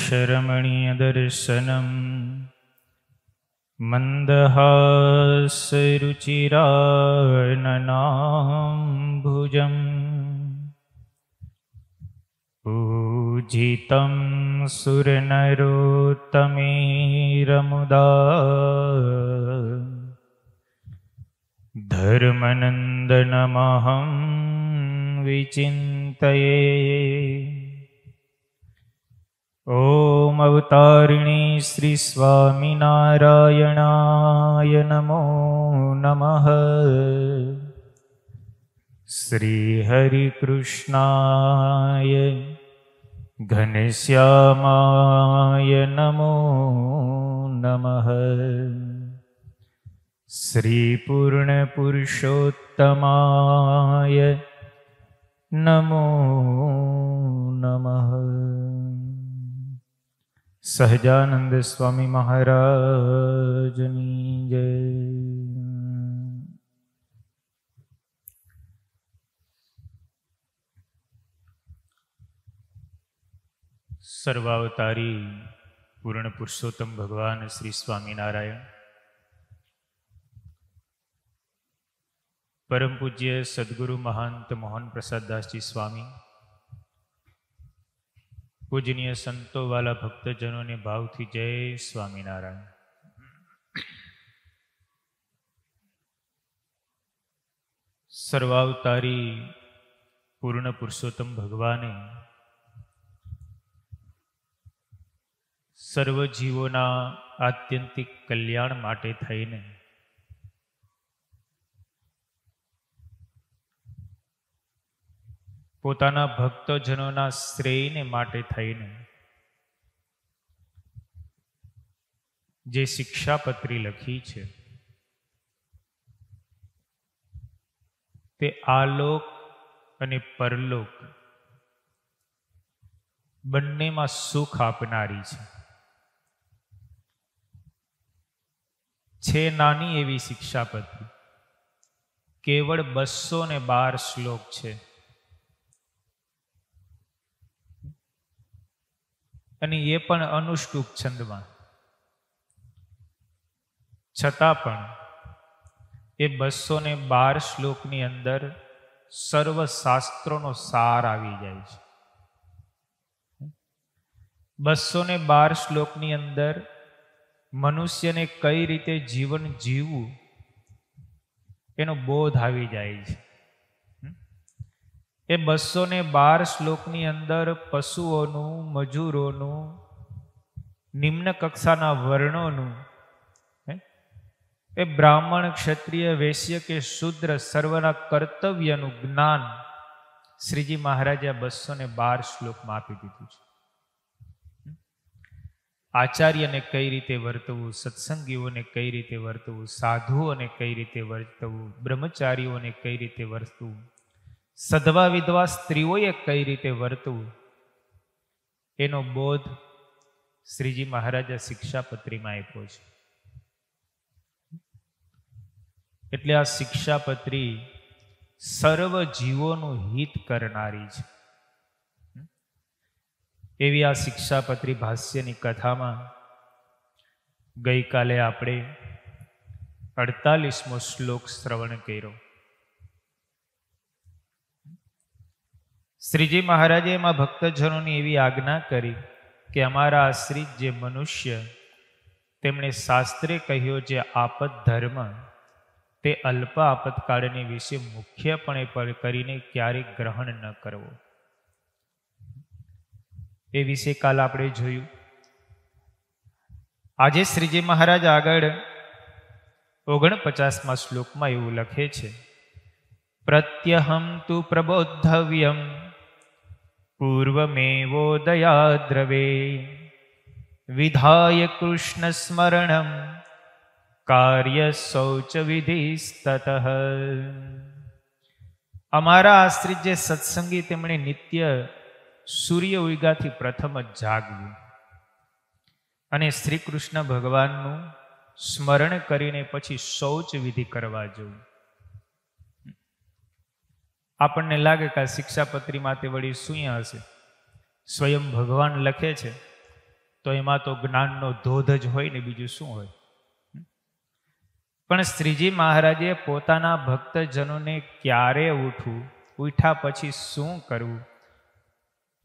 श्रीशैलेशरमणीयदर्शनम् मन्दहासरुचिराननाम्भुजम् पूजितं सुरनरोत्तमेरमुदा धर्मनन्दनमहं विचिन्तये। ओम अवतारिणी श्री स्वामिनारायणाय नमो नमः। श्री हरिकृष्णाय घनश्यामाय नमो नमः। श्री पूर्णपुरुषोत्तमाय नमो नमः। सहजानंद स्वामी महाराजनी जय। सर्वावतारी पूर्ण पुरुषोत्तम भगवान श्री स्वामीनारायण परम पूज्य सद्गुरु महंत मोहन प्रसाद दास जी स्वामी, पूजनीय संतो वाला भक्तजनों ने भाव थी जय स्वामीनारायण। सर्वावतारी पूर्ण पुरुषोत्तम भगवाने सर्व जीवोना आत्यंतिक कल्याण माटे थईने पोताना भक्तजनोना श्रेयने माटे थईने जे शिक्षापत्री लखी छे ते आलोक अने परलोक बन्ने में सुख आपनारी छे नानी एवी शिक्षापत्री केवल 212 श्लोक छे અને એ પણ અનુષ્ટુપ છંદમાં, છતાં પણ એ 212 શ્લોકની અંદર સર્વ શાસ્ત્રોનો સાર આવી જાય છે। 212 શ્લોકની અંદર મનુષ્યને કઈ રીતે જીવન જીવવું એનો બોધ આવી જાય છે। એ 212 શ્લોકની અંદર પશુઓનું, મજૂરોનું, નિમ્ન કક્ષાના વર્ણોનું, એ બ્રાહ્મણ, ક્ષત્રિય, વૈશ્ય કે શૂદ્ર સર્વના કર્તવ્યનું જ્ઞાન શ્રીજી મહારાજે 212 શ્લોકમાં આપી દીધું છે। આચાર્યને કઈ રીતે વર્તવું, સત્સંગીઓને કઈ રીતે વર્તવું, સાધુઓને કઈ રીતે વર્તવું, બ્રહ્મચારીઓને કઈ રીતે વર્તવું, સધવા વિધવા સ્ત્રીઓએ કઈ રીતે વર્તવું, એનો બોધ શ્રીજી મહારાજે શિક્ષાપત્રીમાં આપ્યો છે। એટલે આ શિક્ષાપત્રી સર્વ જીવોનું હિત કરનારી છે। એવી આ શિક્ષાપત્રી ભાષ્યની કથામાં ગઈકાલે આપણે 48મો શ્લોક શ્રવણ કર્યો। શ્રીજી મહારાજે એમાં ભક્તજનોની એવી આજ્ઞા કરી કે અમારા આશ્રિત જે મનુષ્ય તેમણે શાસ્ત્રે કહ્યો જે આપત ધર્મ તે અલ્પ આપતકાળને વિશે મુખ્યપણે કરીને ક્યારેય ગ્રહણ ન કરવો। એ વિશે કાલ આપણે જોયું। આજે શ્રીજી મહારાજ આગળ 49મા શ્લોકમાં એવું લખે છે, પ્રત્યહમ તુ પ્રબોધવ્યમ પૂર્વમેવોદયાદ્રવે વિધાય કૃષ્ણ સ્મરણમ કાર્ય શૌચ વિધિસ્તતઃ। અમારા આશ્રિત જે સત્સંગી તેમણે નિત્ય સૂર્ય ઉગ્યાથી પ્રથમ જ જાગવું અને શ્રી કૃષ્ણ ભગવાનનું સ્મરણ કરીને પછી શૌચ વિધિ કરવા જવું। આપણને લાગે કે આ શિક્ષાપત્રીમાં તે વળી શું હશે? સ્વયં ભગવાન લખે છે તો એમાં તો જ્ઞાનનો ધોધ જ હોય ને, બીજું શું હોય. પણ શ્રીજી મહારાજે પોતાના ભક્તજનોને ક્યારે ઉઠવું, ઉઠ્યા પછી શું કરવું,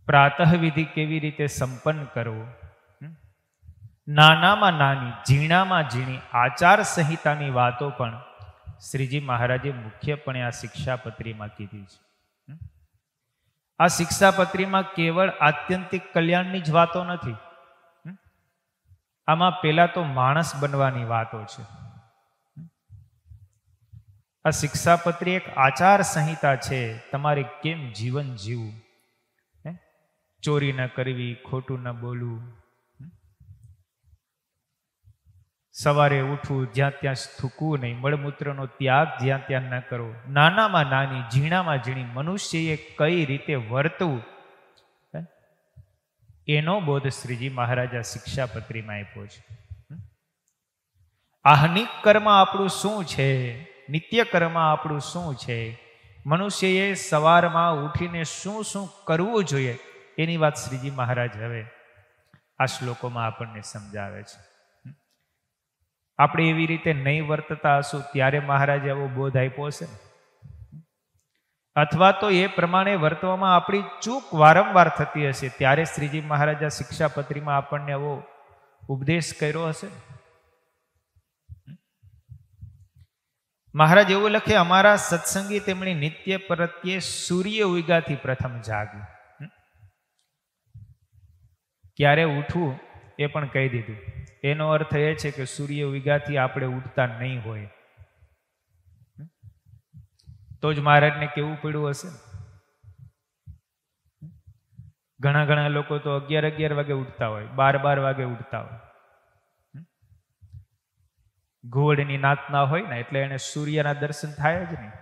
પ્રાતઃવિધિ કેવી રીતે સંપન્ન કરવો, નાનામાં નાની ઝીણામાં ઝીણી આચાર સંહિતાની વાતો પણ શ્રીજી મહારાજે મુખ્યપણે આ શિક્ષાપત્રીમાં કીધી છે. આ શિક્ષાપત્રીમાં કેવળ આત્યંતિક કલ્યાણની જ વાતો નથી. આમાં પેલા તો માણસ બનવાની વાતો છે. આ શિક્ષાપત્રી એક આચાર સંહિતા છે, તમારે કેમ જીવન જીવવું, ચોરી ન કરવી, ખોટું ન બોલવું, સવારે ઉઠવું, જ્યાં ત્યાં થૂકવું નહીં, મળમૂત્રનો ત્યાગ જ્યાં ત્યાં ન કરવો, નાનામાં નાની ઝીણામાં ઝીણી મનુષ્યએ કઈ રીતે વર્તવું, એનો બોધ શ્રીજી મહારાજ આ શિક્ષાપત્રીમાં આપ્યો છે. આહનિક કર્મ આપણું શું છે, નિત્ય કર્મ આપણું શું છે, મનુષ્યએ સવારમાં ઉઠીને શું શું કરવું જોઈએ, એની વાત શ્રીજી મહારાજ હવે આ શ્લોકોમાં આપણને સમજાવે છે. આપણે એવી રીતે નહીં વર્તતા હશું ત્યારે મહારાજે આવો બોધ આપ્યો છે, અથવા તો એ પ્રમાણે વર્તવામાં આપણી ચૂક વારંવાર થતી હશે ત્યારે શ્રીજી મહારાજ આ શિક્ષાપત્રીમાં આપણને આવો ઉપદેશ કર્યો હશે. મહારાજ એવું લખે, અમારા સત્સંગી તેમની નિત્ય પ્રત્યે સૂર્ય ઉગ્યાથી પ્રથમ જાગ્યું. ક્યારે ઉઠવું એ પણ કહી દીધું. એનો અર્થ એ છે કે સૂર્ય ઉગ્યાથી આપણે ઉઠતા નહીં હોય તો જ મહારાજને કેવું પડ્યું હશે. ઘણા ઘણા લોકો તો 11 વાગે ઉઠતા હોય, 12 વાગે ઉઠતા હોય. ઘોડની નાતના હોય ને એટલે એને સૂર્યના દર્શન થાય જ નહીં.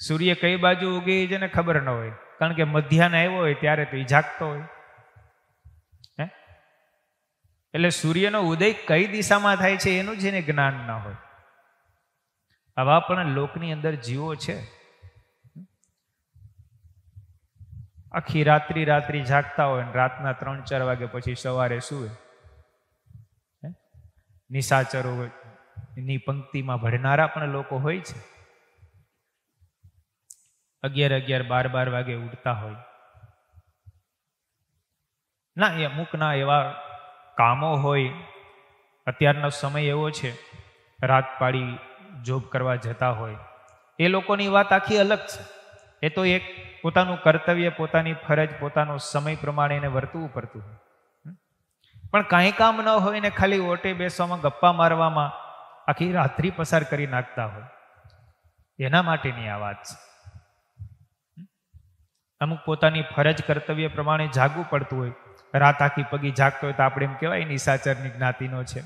સૂર્ય કઈ બાજુ ઉગે છે ને ખબર ન હોય, કારણ કે મધ્યાહન આવ્યો હોય ત્યારે તો એ જાગતો હોય. એટલે સૂર્યનો ઉદય કઈ દિશામાં થાય છે એનું જ એને જ્ઞાન ના હોય. આવા પણ લોકની અંદર જીવો છે, આખી રાત્રિ જાગતા હોય ને રાતના 3-4 વાગે પછી સવારે સુવે. નિશાચરોની પંક્તિમાં ભળનારા પણ લોકો હોય છે. 11, 12 વાગે ઉઠતા હોય ના. એ અમુકના એવા કામો હોય, અત્યારનો સમય એવો છે, રાત પાડી જોબ કરવા જતા હોય, એ લોકોની વાત આખી અલગ છે. એ તો એક પોતાનું કર્તવ્ય, પોતાની ફરજ, પોતાનો સમય પ્રમાણે એને વર્તવું પડતું હોય. પણ કાંઈ કામ ન હોય ને ખાલી ઓટે બેસવામાં, ગપ્પા મારવામાં આખી રાત્રિ પસાર કરી નાખતા હોય, એના માટેની આ વાત છે. અમુક પોતાની ફરજ કર્તવ્ય પ્રમાણે જાગવું પડતું હોય, રાત આખી પગી જાગતો હોય તો આપણે એમ કહેવાય નિશાચરની જ્ઞાતિનો છે.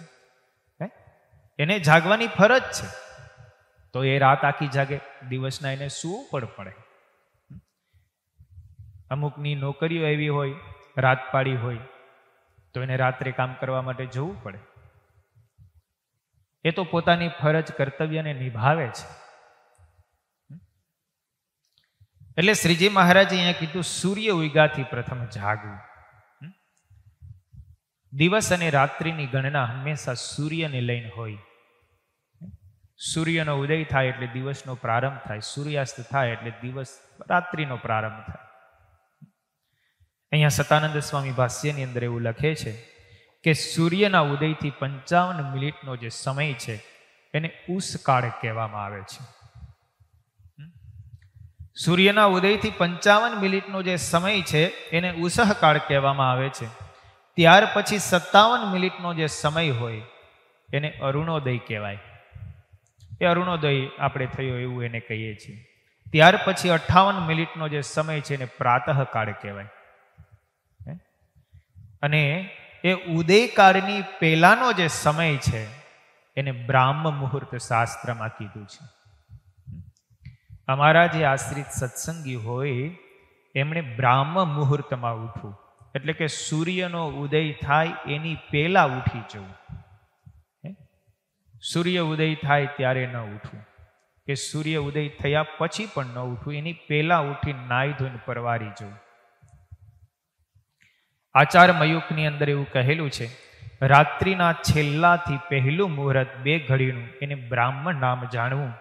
એને જાગવાની ફરજ છે તો એ રાત આખી જાગે, દિવસના એને સૂવું પડે. અમુકની નોકરીઓ એવી હોય, રાત પાડી હોય, તો એને રાત્રે કામ કરવા માટે જવું પડે. એ તો પોતાની ફરજ કર્તવ્યને નિભાવે છે. એટલે શ્રીજી મહારાજે અહીંયા કીધું સૂર્ય ઉગ્યાથી પ્રથમ જાગવું. દિવસ અને રાત્રિની ગણના હંમેશા સૂર્યને લઈને હોય. સૂર્યનો ઉદય થાય એટલે દિવસનો પ્રારંભ થાય, સૂર્યાસ્ત થાય એટલે દિવસ રાત્રિનો પ્રારંભ થાય. અહીંયા સતાનંદ સ્વામી ભાષ્યની અંદર એવું લખે છે કે સૂર્યના ઉદયથી 55 મિનિટનો જે સમય છે એને ઉષકાળ કહેવામાં આવે છે. સૂર્યના ઉદયથી 55 મિનિટનો જે સમય છે એને ઉષકાળ કહેવામાં આવે છે. ત્યાર પછી 57 મિનિટનો જે સમય હોય એને અરુણોદય કહેવાય. એ અરુણોદય આપણે થયો એવું એને કહીએ છીએ. ત્યાર પછી 58 મિનિટનો જે સમય છે એને પ્રાતઃકાળ કહેવાય. અને એ ઉદયકાળની પહેલાનો જે સમય છે એને બ્રાહ્મ મુહૂર્ત શાસ્ત્રમાં કીધું છે. અમારા જે આશ્રિત સત્સંગી હોય એમણે બ્રાહ્મ મુહૂર્તમાં ઉઠવું, એટલે કે સૂર્યનો ઉદય થાય એની પહેલા ઉઠી જવું. સૂર્ય ઉદય થાય ત્યારે ન ઉઠવું, કે સૂર્ય ઉદય થયા પછી પણ ન ઉઠવું, એની પહેલા ઉઠી નાહી ધોઈને પરવારી જવું. આચાર મયુખની અંદર એવું કહેલું છે, રાત્રિના છેલ્લાથી પહેલું મુહૂર્ત 2 ઘડીનું એને બ્રાહ્મણ નામ જાણવું.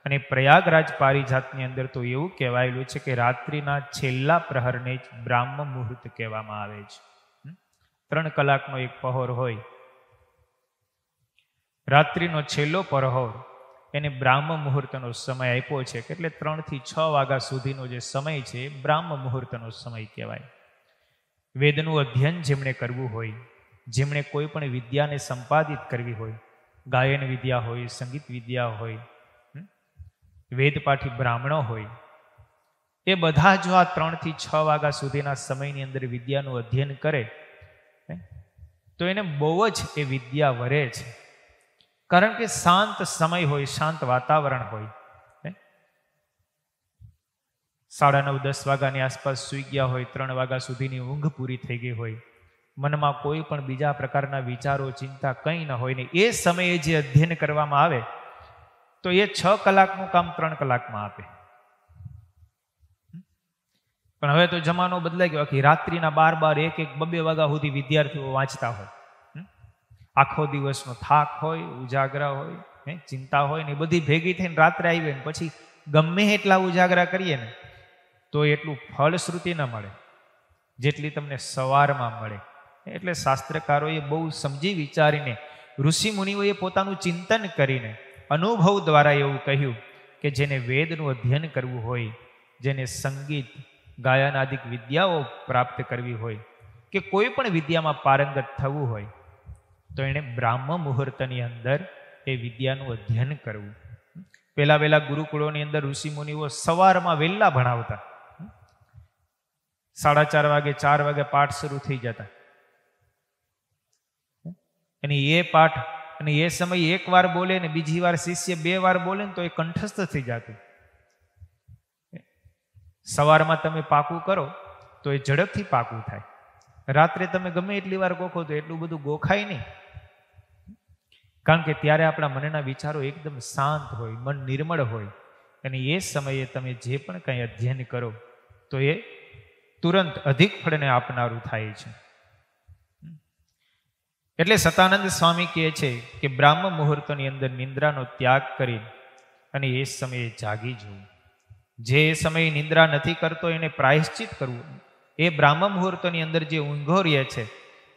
અને પ્રયાગરાજ પારિજાતની અંદર તો એવું કહેવાયેલું છે કે રાત્રિના છેલ્લા પ્રહરને જ બ્રાહ્મ મુહૂર્ત કહેવામાં આવે છે. 3 કલાકનો એક પહોર હોય, રાત્રિનો છેલ્લો પ્રહોર એને બ્રાહ્મ મુહૂર્તનો સમય આપ્યો છે. એટલે 3 થી 6 વાગ્યા સુધીનો જે સમય છે એ બ્રાહ્મ મુહૂર્તનો સમય કહેવાય. વેદનું અધ્યયન જેમણે કરવું હોય, જેમણે કોઈ પણ વિદ્યાને સંપાદિત કરવી હોય, ગાયન વિદ્યા હોય, સંગીત વિદ્યા હોય, વેદપાઠી બ્રાહ્મણો હોય, એ બધા જો આ 3 થી 6 વાગ્યા સુધીના સમયની અંદર વિદ્યાનું અધ્યયન કરે તો એને બહુ જ એ વિદ્યા વરે છે. કારણ કે શાંત સમય હોય, શાંત વાતાવરણ હોય. 9:30-10 વાગ્યાની આસપાસ સૂઈ ગયા હોય, 3 વાગ્યા સુધીની ઊંઘ પૂરી થઈ ગઈ હોય, મનમાં કોઈ પણ બીજા પ્રકારના વિચારો, ચિંતા કંઈ ન હોય ને એ સમયે જે અધ્યયન કરવામાં આવે તો એ 6 કલાકનું કામ 3 કલાકમાં આપે. પણ હવે તો જમાનો બદલાઈ ગયો, આખી રાત્રિના 12-12, 1-1, 2-2 વાગ્યા સુધી વિદ્યાર્થીઓ વાંચતા હોય. આખો દિવસનો થાક હોય, ઉજાગરા હોય, ચિંતા હોય ને બધી ભેગી થઈને રાત્રે આવી ને પછી ગમે એટલા ઉજાગરા કરીએ ને તો એટલું ફળશ્રુતિ ન મળે જેટલી તમને સવારમાં મળે. એટલે શાસ્ત્રકારોએ બહુ સમજી વિચારીને, ઋષિ મુનિઓએ પોતાનું ચિંતન કરીને અનુભવ દ્વારા એવું કહ્યું કે જેને વેદનું અધ્યયન કરવું હોય, જેને સંગીત, ગાયન આદિક વિદ્યાઓ પ્રાપ્ત કરવી હોય કે કોઈ પણ વિદ્યામાં પારંગત થવું હોય તો એણે બ્રાહ્મ મુહૂર્તની અંદર એ વિદ્યાનું અધ્યયન કરવું. પહેલા ગુરુકુળોની અંદર ઋષિ મુનિઓ સવારમાં વહેલા ભણાવતા. 4:30 વાગે, 4 વાગે પાઠ શરૂ થઈ જતા. અને એ પાઠ અને એ સમય એક વાર બોલે ને બીજી વાર શિષ્ય 2 વાર બોલે ને તો એ કંઠસ્થ થઈ જતું. સવારમાં તમે પાકું કરો તો એ ઝડપથી પાકું થાય. રાત્રે તમે ગમે એટલી વાર ગોખો તો એટલું બધું ગોખાય નહીં. કારણ કે ત્યારે આપણા મનના વિચારો એકદમ શાંત હોય, મન નિર્મળ હોય અને એ સમયે તમે જે પણ કંઈ અધ્યયન કરો તો એ તુરંત અધિક ફળને આપનારું થાય છે. એટલે સતાનંદ સ્વામી કહે છે કે બ્રાહ્મ મુહૂર્તની અંદર નિંદ્રાનો ત્યાગ કરી અને એ સમયે જાગી જવું. જે સમયે નિંદ્રા નથી કરતો એને પ્રાયશ્ચિત કરવું. એ બ્રાહ્મ મુહૂર્તની અંદર જે ઊંઘો રહે છે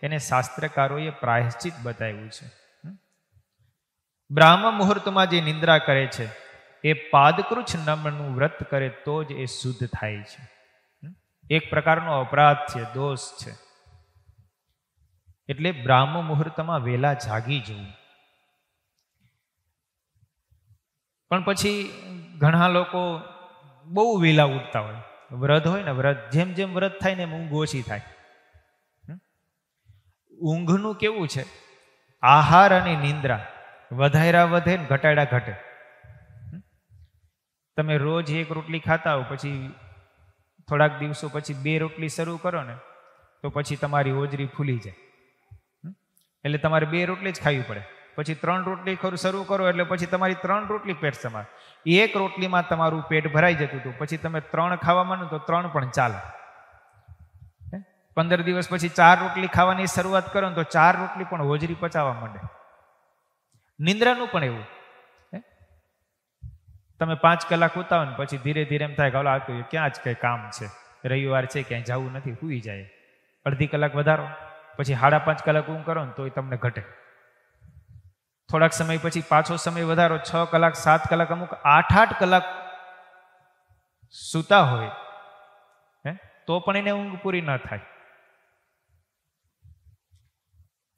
એને શાસ્ત્રકારોએ પ્રાયશ્ચિત બતાવ્યું છે. બ્રાહ્મ મુહૂર્તમાં જે નિંદ્રા કરે છે એ પાદકૃચ્છ નમનું વ્રત કરે તો જ એ શુદ્ધ થાય છે. એક પ્રકારનો અપરાધ છે, દોષ છે. એટલે બ્રાહ્મ મુહૂર્તમાં વહેલા જાગી જવું. પણ પછી ઘણા લોકો બહુ વહેલા ઉઠતા હોય. વ્રત હોય ને, વ્રત જેમ જેમ વ્રત થાય ને એમ ઊંઘ ઓછી થાય. ઊંઘનું કેવું છે, આહાર અને નિંદ્રા વધાર્યા વધે ને ઘટાડ્યા ઘટે. તમે રોજ 1 રોટલી ખાતા હો, પછી થોડાક દિવસો પછી 2 રોટલી શરૂ કરો ને તો પછી તમારી હોજરી ફૂલી જાય. એટલે તમારે 2 રોટલી જ ખાવી પડે. પછી 3 રોટલી શરૂ કરો એટલે પછી તમારી 3 રોટલી પેટ સમાર. 1 રોટલીમાં તમારું પેટ ભરાઈ જતું હતું, પછી તમે 3 ખાવા માંડો તો 3 પણ ચાલે. 15 દિવસ પછી 4 રોટલી ખાવાની શરૂઆત કરો ને તો 4 રોટલી પણ હોજરી પચાવવા માંડે. નિંદ્રાનું પણ એવું. તમે 5 કલાક ઉતાવો ને પછી ધીરે ધીરે એમ થાય કે આ તો ક્યાં જ કઈ કામ છે, રવિવાર છે, ક્યાંય જવું નથી, સૂઈ જાય. અડધી કલાક વધારો, પછી 5.5 કલાક ઊંઘ કરો ને તોય તમને ઘટે. થોડાક સમય પછી પાછો સમય વધારો, 6 કલાક, 7 કલાક, અમુક 8-8 કલાક સૂતા હોય તો પણ એને ઊંઘ પૂરી ન થાય.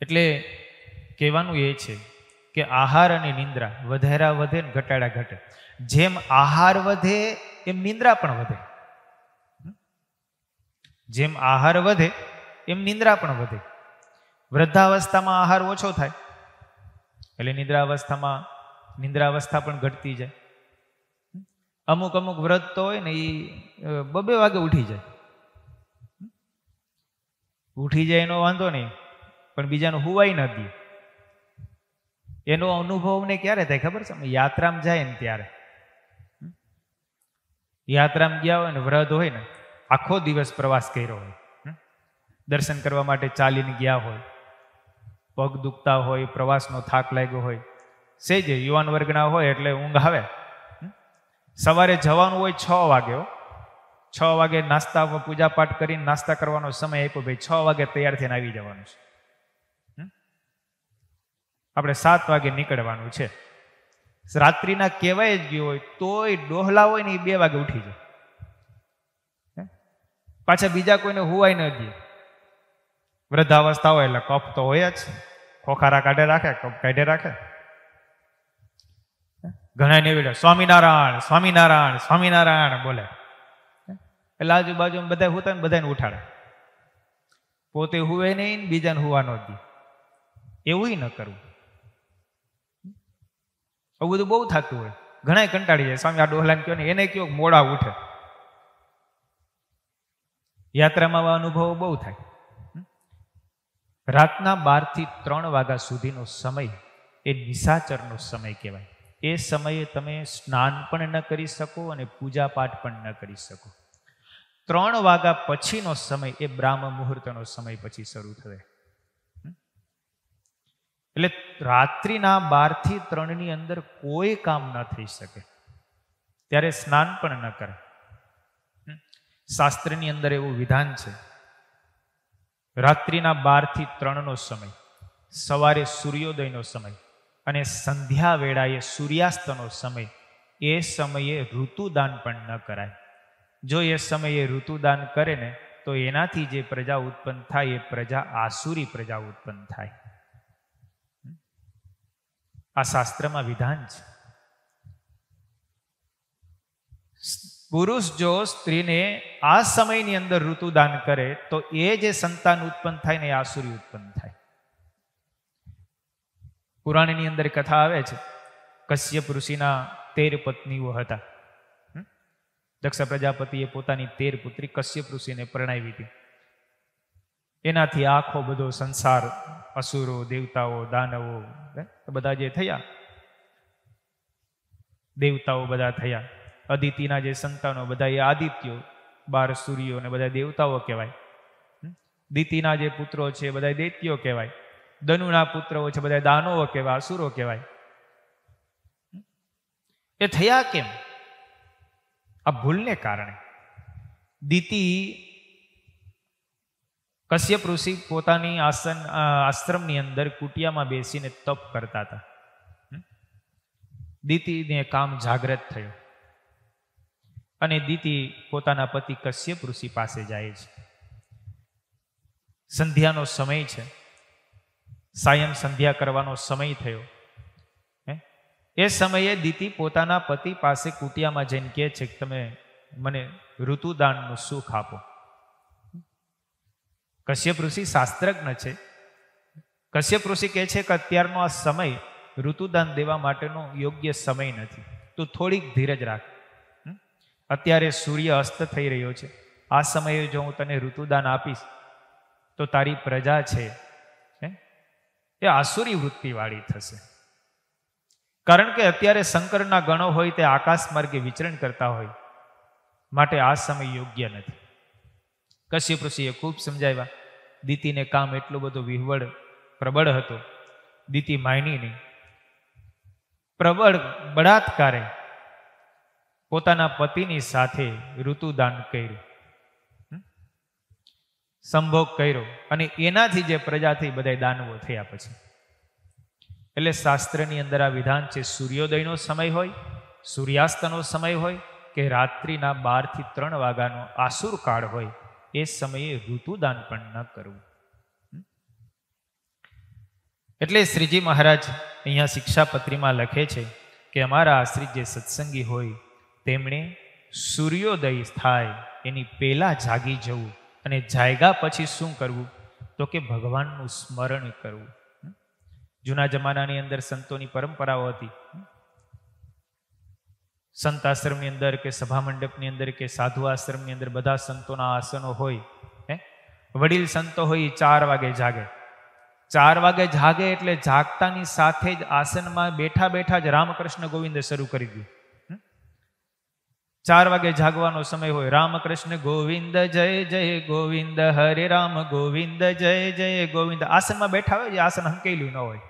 એટલે કહેવાનું એ છે કે આહાર અને નિંદ્રા વધાર્યા વધે ને ઘટાડ્યા ઘટે. જેમ આહાર વધે એમ નિંદ્રા પણ વધે. જેમ આહાર વધે એમ નિંદ્રા પણ વધે. વૃદ્ધાવસ્થામાં આહાર ઓછો થાય એટલે નિંદ્રાવસ્થા પણ ઘટતી જાય. અમુક વ્રત તો હોય ને એ 2 વાગે ઉઠી જાય એનો વાંધો નહીં, પણ બીજાનું હુવાય ન દે. એનો અનુભવ ને ક્યારે થાય ખબર છે? યાત્રામાં જાય ને ત્યારે. યાત્રામાં ગયા હોય ને, વ્રત હોય ને, આખો દિવસ પ્રવાસ કર્યો હોય, દર્શન કરવા માટે ચાલીને ગયા હોય, પગ દુખતા હોય, પ્રવાસનો થાક લાગ્યો હોય, સેજે યુવાન વર્ગના હોય એટલે ઊંઘ આવે. સવારે જવાનું હોય 6 વાગે, 6 વાગે નાસ્તા પૂજા પાઠ કરીને નાસ્તા કરવાનો સમય આપ્યો, ભાઈ 6 વાગે તૈયાર થઈને આવી જવાનું છે. આપણે 7 વાગે નીકળવાનું છે. રાત્રિના કહેવાય જ ગયું હોય તોય ડોહલા હોય ને એ 2 વાગે ઉઠી જાય. પાછા બીજા કોઈને હુવાય ન દે. વૃદ્ધાવસ્થા હોય એટલે કફ તો હોય જ, ખોખારા કાઢે રાખે, કફ કાઢે રાખે. ઘણા ને એવી સ્વામિનારાયણ સ્વામિનારાયણ સ્વામિનારાયણ બોલે એટલે આજુબાજુ બધા હુતા ને બધાને ઉઠાડે. પોતે હુવે નહીં, બીજાને હુવા ન દે. એવું ન કરવું. આવું બધું બહુ થતું હોય. ઘણા કંટાળી જાય. સ્વામી આ ડોહલાને કયો ને એને કયો મોડા ઉઠે. યાત્રામાં આવા અનુભવો બહુ થાય. રાતના 12 થી 3 વાગ્યા સુધીનો સમય એ નિશાચરનો સમય કહેવાય. એ સમયે તમે સ્નાન પણ ન કરી શકો અને પૂજા પાઠ પણ ન કરી શકો. 3 વાગ્યા પછીનો સમય એ બ્રાહ્મ મુહૂર્તનો સમય પછી શરૂ થયો. એટલે રાત્રિના 12 થી 3 ની અંદર કોઈ કામ ન થઈ શકે. ત્યારે સ્નાન પણ ન કરે. શાસ્ત્રની અંદર એવું વિધાન છે, રાત્રિના 12 થી 3 નો સમય, સવારે સૂર્યોદયનો સમય અને સંધ્યા વેળાએ સૂર્યાસ્તનો સમય, એ સમયે ઋતુદાન પણ ન કરાય. જો એ સમયે ઋતુદાન કરે ને તો એનાથી જે પ્રજા ઉત્પન્ન થાય એ પ્રજા આસુરી પ્રજા ઉત્પન્ન થાય. આ શાસ્ત્રમાં વિધાન છે. પુરુષ જો સ્ત્રીને આ સમયની અંદર ઋતુદાન કરે તો એ જે સંતાન ઉત્પન્ન થાય ને એ આસુરી ઉત્પન્ન થાય. પુરાણની અંદર કથા આવે છે, કશ્યપ ઋષિના 13 પત્નીઓ હતા. દક્ષ પ્રજાપતિએ પોતાની 13 પુત્રી કશ્યપ ઋષિને પરણાવી હતી. એનાથી આખો બધો સંસાર, અસુરો, દેવતાઓ, દાનવો બધા જે થયા, દેવતાઓ બધા થયા. અદિતિના જે સંતાનો બધા એ આદિત્યો, 12 સૂર્યો ને બધા દેવતાઓ કહેવાય. દિતિના જે પુત્રો છે બધા દૈત્યો કહેવાય. દનુના પુત્રો છે બધા દાનવો કહેવાય, અસુરો કહેવાય. એ થયા કેમ? આ ભૂલને કારણે. દિતિ, કશ્યપ ઋષિ પોતાની આશ્રમની અંદર કુટિયામાં બેસીને તપ કરતા હતા. દિતિને કામ જાગ્રત થયો અને દિતિ પોતાના પતિ કશ્યપ ઋષિ પાસે જાય છે. સંધ્યાનો સમય છે, સાયં સંધ્યા કરવાનો સમય થયો. એ સમયે દિતિ પોતાના પતિ પાસે કુટિયામાં જઈને કહે છે કે તમે મને ઋતુદાનનું સુખ આપો. કશ્યપ ઋષિ શાસ્ત્રજ્ઞ છે. કશ્યપ ઋષિ કહે છે કે અત્યારનો આ સમય ઋતુદાન દેવા માટેનો યોગ્ય સમય નથી, તું થોડીક ધીરજ રાખ. અત્યારે સૂર્ય અસ્ત થઈ રહ્યો છે, આ સમયે જો હું તને ઋતુદાન આપીશ તો તારી પ્રજા છે એ આસુરી વૃત્તિવાળી થશે. કારણ કે અત્યારે શંકરના ગણો હોય તે આકાશ માર્ગે વિચરણ કરતા હોય, માટે આ સમય યોગ્ય નથી. કશ્યપ ઋષિએ ખૂબ સમજાવ્યા. દિતિને કામ એટલો બધો વિહવળ પ્રબળ હતો, દિતિ માયની નહીં. પ્રબળ બળાત્કારે પોતાના પતિની સાથે ઋતુદાન કર્યું, સંભોગ કર્યો અને એનાથી જે પ્રજા થઈ બધા દાનવો થયા પછી. એટલે શાસ્ત્રની અંદર આ વિધાન છે, સૂર્યોદયનો સમય હોય, સૂર્યાસ્તનો સમય હોય કે રાત્રિના 12 થી 3 વાગ્યાનો આસુર કાળ હોય, એ સમયે ઋતુદાન પણ ન કરવું. એટલે શ્રીજી મહારાજ અહીંયા શિક્ષાપત્રીમાં લખે છે કે અમારા આશ્રિત જે સત્સંગી હોય તેમણે સૂર્યોદય થાય એની પહેલા જાગી જવું અને જાગ્યા પછી શું કરવું તો કે ભગવાનનું સ્મરણ કરવું. જૂના જમાનાની અંદર સંતોની પરંપરાઓ હતી. સંત આશ્રમની અંદર કે સભા મંડપની અંદર કે સાધુ આશ્રમની અંદર બધા સંતોના આસનો હોય. વડીલ સંતો હોય 4 વાગે જાગે. 4 વાગે જાગે એટલે જાગતાની સાથે જ આસનમાં બેઠા બેઠા જ રામકૃષ્ણ ગોવિંદ શરૂ કરી દીધું. 4 વાગે જાગવાનો સમય હોય, રામકૃષ્ણ ગોવિંદ જય જય ગોવિંદ, હરે રામ ગોવિંદ જય જય ગોવિંદ. આસનમાં બેઠા હોય, આસન હંકેલું ન હોય,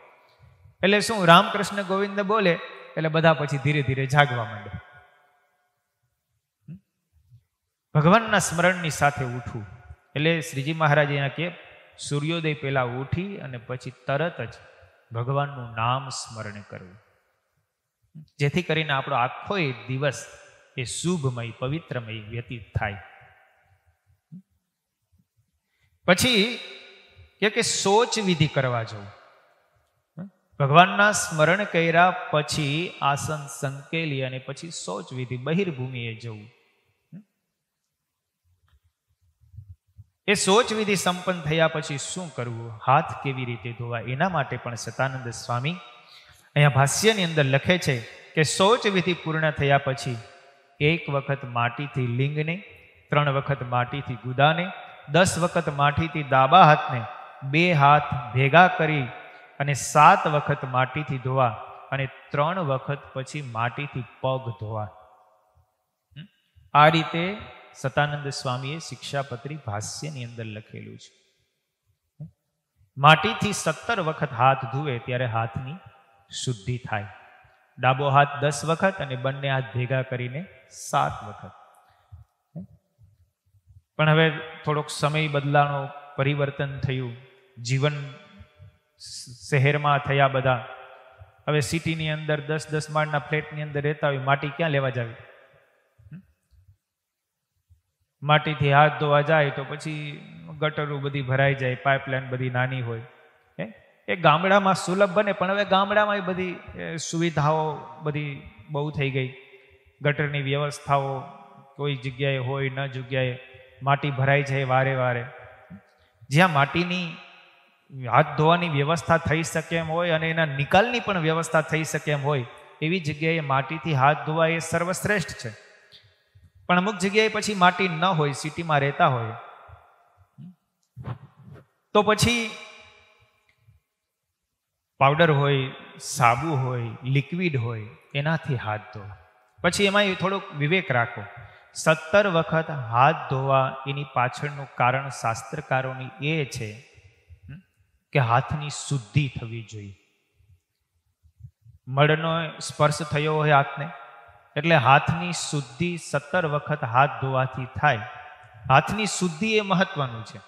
એટલે શું, રામકૃષ્ણ ગોવિંદ બોલે એટલે બધા પછી ધીરે ધીરે જાગવા માંડે. ભગવાનના સ્મરણની સાથે ઉઠવું. એટલે શ્રીજી મહારાજ અહીંયા કે સૂર્યોદય પહેલા ઉઠી અને પછી તરત જ ભગવાનનું નામ સ્મરણ કરવું, જેથી કરીને આપણો આખો દિવસ એ શુભમય પવિત્રમય વ્યતીત થાય. પછી કે સોચ વિધિ કરવા જવું. ભગવાનના સ્મરણ કર્યા પછી આસન સંકેલી અને પછી શૌચ વિધિ બહિર્ભૂમિએ જવું. એ શૌચ વિધિ સંપન્ન થયા પછી શું કરવું, હાથ કેવી રીતે ધોવા, એના માટે પણ સતાનંદ સ્વામી અહીંયા ભાષ્યની અંદર લખે છે કે શૌચ વિધિ પૂર્ણ થયા પછી 1 વખત માટીથી લિંગને, 3 વખત માટીથી ગુદાને, 10 વખત માટીથી ડાબા હાથને, 2 હાથ ભેગા કરી અને 7 વખત માટીથી ધોવા અને 3 વખત પછી માટીથી પગ ધોવા. આ રીતે સતાનંદ સ્વામીએ શિક્ષાપત્રી ભાષ્યની અંદર લખેલું છે. માટીથી 17 વખત હાથ ધુએ ત્યારે હાથની શુદ્ધિ થાય. ડાબો હાથ 10 વખત અને બંને હાથ ભેગા કરીને 7 વખત. પણ હવે થોડોક સમય બદલાનો, પરિવર્તન થયું, જીવન શહેરમાં થયા બધા. હવે સિટીની અંદર 10-10 માળના ફ્લેટની અંદર રહેતા હોય, માટી ક્યાં લેવા જાવી? માટીથી હાથ ધોવા જાય તો પછી ગટરો બધી ભરાઈ જાય, પાઇપલાઇન બધી નાની હોય. એ ગામડામાં સુલભ બને, પણ હવે ગામડામાં એ બધી સુવિધાઓ બધી બહુ થઈ ગઈ. ગટરની વ્યવસ્થાઓ કોઈ જગ્યાએ હોય, ન જગ્યાએ માટી ભરાઈ જાય વારે વારે. જ્યાં માટીની હાથ ધોવાની વ્યવસ્થા થઈ શકે એમ હોય અને એના નિકાલની પણ વ્યવસ્થા થઈ શકે એમ હોય, એવી જગ્યાએ માટીથી હાથ ધોવા એ સર્વશ્રેષ્ઠ છે. પણ અમુક જગ્યાએ પછી માટી ન હોય, સિટીમાં રહેતા હોય, તો પછી પાવડર હોય, સાબુ હોય, લિક્વિડ હોય, એનાથી હાથ ધોવા. પછી એમાં થોડોક વિવેક રાખો. 17 વખત હાથ ધોવા એની પાછળનું કારણ શાસ્ત્રકારોની એ છે કે હાથની શુદ્ધિ થવી જોઈએ. મળનો સ્પર્શ થયો હોય હાથને, એટલે હાથની શુદ્ધિ 17 વખત હાથ ધોવાથી થાય. હાથની શુદ્ધિ એ મહત્વનું છે.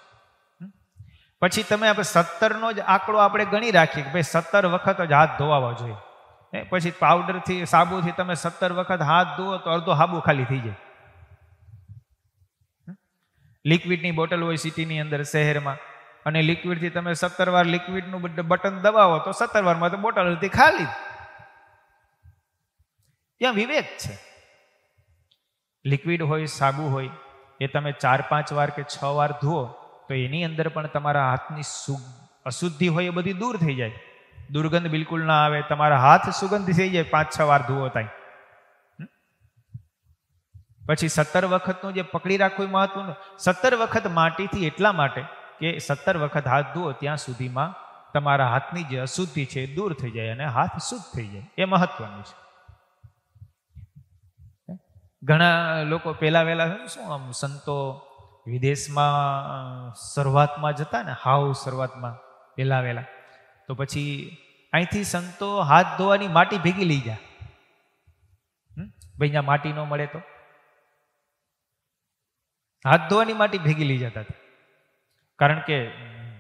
પછી તમે આપણે 17નો જ આંકડો આપણે ગણી રાખીએ કે ભાઈ 17 વખત જ હાથ ધોવા જોઈએ. પછી પાવડરથી, સાબુથી તમે 17 વખત હાથ ધોવો તો અડધો હાબુ ખાલી થઈ જાય. લિક્વિડની બોટલ હોય સિટીની અંદર, શહેરમાં, અને લિક્વિડથી તમે 17 વાર લિક્વિડનું બટન દબાવો તો 17 વારમાં તો બોટલ હતી ખાલી. ત્યાં વિવેક છે. લિક્વિડ હોય, સાબુ હોય, એ તમે 4-5 વાર કે 6 વાર ધુઓ તો એની અંદર પણ તમારા હાથની અશુદ્ધિ હોય એ બધી દૂર થઈ જાય. દુર્ગંધ બિલકુલ ના આવે, તમારા હાથ સુગંધ થઈ જાય 5-6 વાર ધુઓ થાય. પછી 17 વખતનું જે પકડી રાખવું એ મહત્વનું. 17 વખત માટીથી એટલા માટે કે 17 વખત હાથ ધુઓ ત્યાં સુધીમાં તમારા હાથની જે અશુદ્ધિ છે એ દૂર થઈ જાય અને હાથ શુદ્ધ થઈ જાય, એ મહત્વનું છે. ઘણા લોકો પહેલા વહેલા શું આમ સંતો વિદેશમાં શરૂઆતમાં જતા ને, શરૂઆતમાં પહેલા વહેલા, તો પછી અહીંથી સંતો હાથ ધોવાની માટી ભેગી લઈ જાય. ભાઈ અહીંયા માટી ન મળે તો હાથ ધોવાની માટી ભેગી લઈ જતા હતા. કારણ કે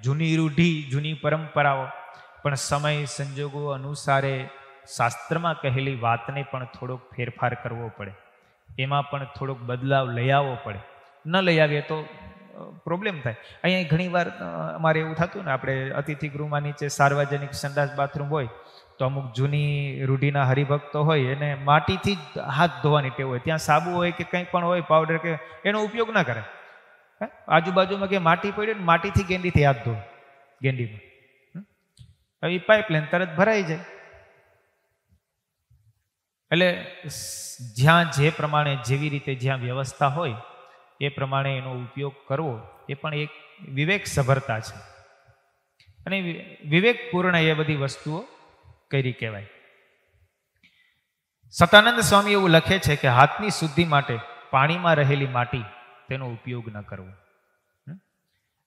જૂની રૂઢિ, જૂની પરંપરાઓ, પણ સમય સંજોગો અનુસારે શાસ્ત્રમાં કહેલી વાતને પણ થોડોક ફેરફાર કરવો પડે, એમાં પણ થોડોક બદલાવ લઈ આવવો પડે. ન લઈ આવીએ તો પ્રોબ્લેમ થાય. અહીંયા ઘણી વાર અમારે એવું થતું ને, આપણે અતિથિ ગૃહમાં નીચે સાર્વજનિક સંડાસ બાથરૂમ હોય તો અમુક જૂની રૂઢિના હરિભક્તો હોય એને માટીથી જ હાથ ધોવાની ટેવ હોય. ત્યાં સાબુ હોય કે કંઈ પણ હોય, પાવડર કે, એનો ઉપયોગ ના કરે. આજુબાજુમાં કે માટી પડી ને માટીથી ગેંડીથી હાથ ધો, ગેંડીમાં હવે એ પાઇપલાઇન તરત ભરાઈ જાય. એટલે જ્યાં જે પ્રમાણે, જેવી રીતે જ્યાં વ્યવસ્થા હોય એ પ્રમાણે એનો ઉપયોગ કરવો એ પણ એક વિવેક સભરતા છે. અને વિવેકપૂર્ણ એ બધી વસ્તુઓ કરી કહેવાય. સતાનંદ સ્વામી એવું લખે છે કે હાથની શુદ્ધિ માટે પાણીમાં રહેલી માટી તેનો ઉપયોગ ન કરવો.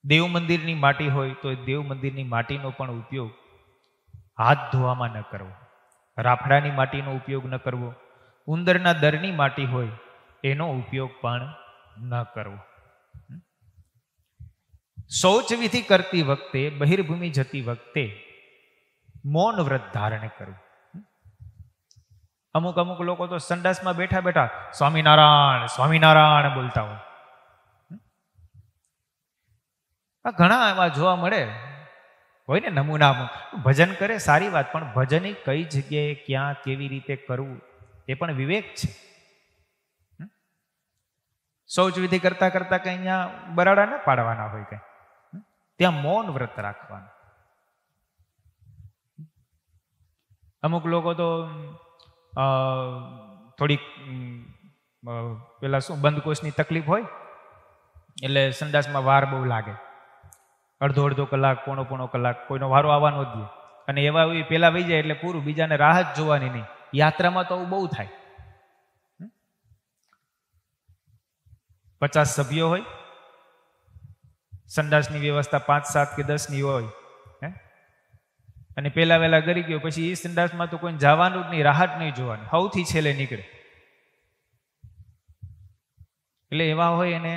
દેવ મંદિરની માટી હોય તો દેવ મંદિરની માટીનો પણ ઉપયોગ હાથ ધોવામાં ન કરવો. રાફડાની માટીનો ઉપયોગ ન કરવો. ઉંદરના દરની માટી હોય એનો ઉપયોગ પણ ન કરવો. શૌચ વિધિ કરતી વખતે બહિર્ભૂમિ જતી વખતે મૌન વ્રત ધારણ કરવું. અમુક અમુક લોકો તો સંડાસમાં બેઠા બેઠા સ્વામિનારાયણ સ્વામિનારાયણ બોલતા હોય. આ ઘણા એવા જોવા મળે હોય ને નમૂના. ભજન કરે સારી વાત, પણ ભજન કઈ જગ્યાએ ક્યાં કેવી રીતે કરવું એ પણ વિવેક છે. શૌચ વિધિ કરતા કરતા કઈ અહીંયા બરાડા ન પાડવાના હોય, કઈ ત્યાં મૌન વ્રત રાખવાનું. અમુક લોકો તો થોડીક પેલા શું બંધકોષની તકલીફ હોય એટલે સંડાસમાં વાર બહુ લાગે. અડધો અડધો કલાક, પોણો પોણો કલાક કોઈનો વારો આવવાનો જ દે. અને એવા પેલા વહી જાય એટલે પૂરું, બીજાને રાહ જ જોવાની નહીં. યાત્રામાં તો બહુ થાય. 50 સભ્યો હોય, સંડાસની વ્યવસ્થા 5, 7 કે 10 ની હોય, અને પેલા વેલા ગરી ગયો પછી એ સંડાસમાં તો કોઈ જવાનું જ નહીં, રાહ જ નહીં જોવાની, સૌથી છેલ્લે નીકળે. એટલે એવા હોય એને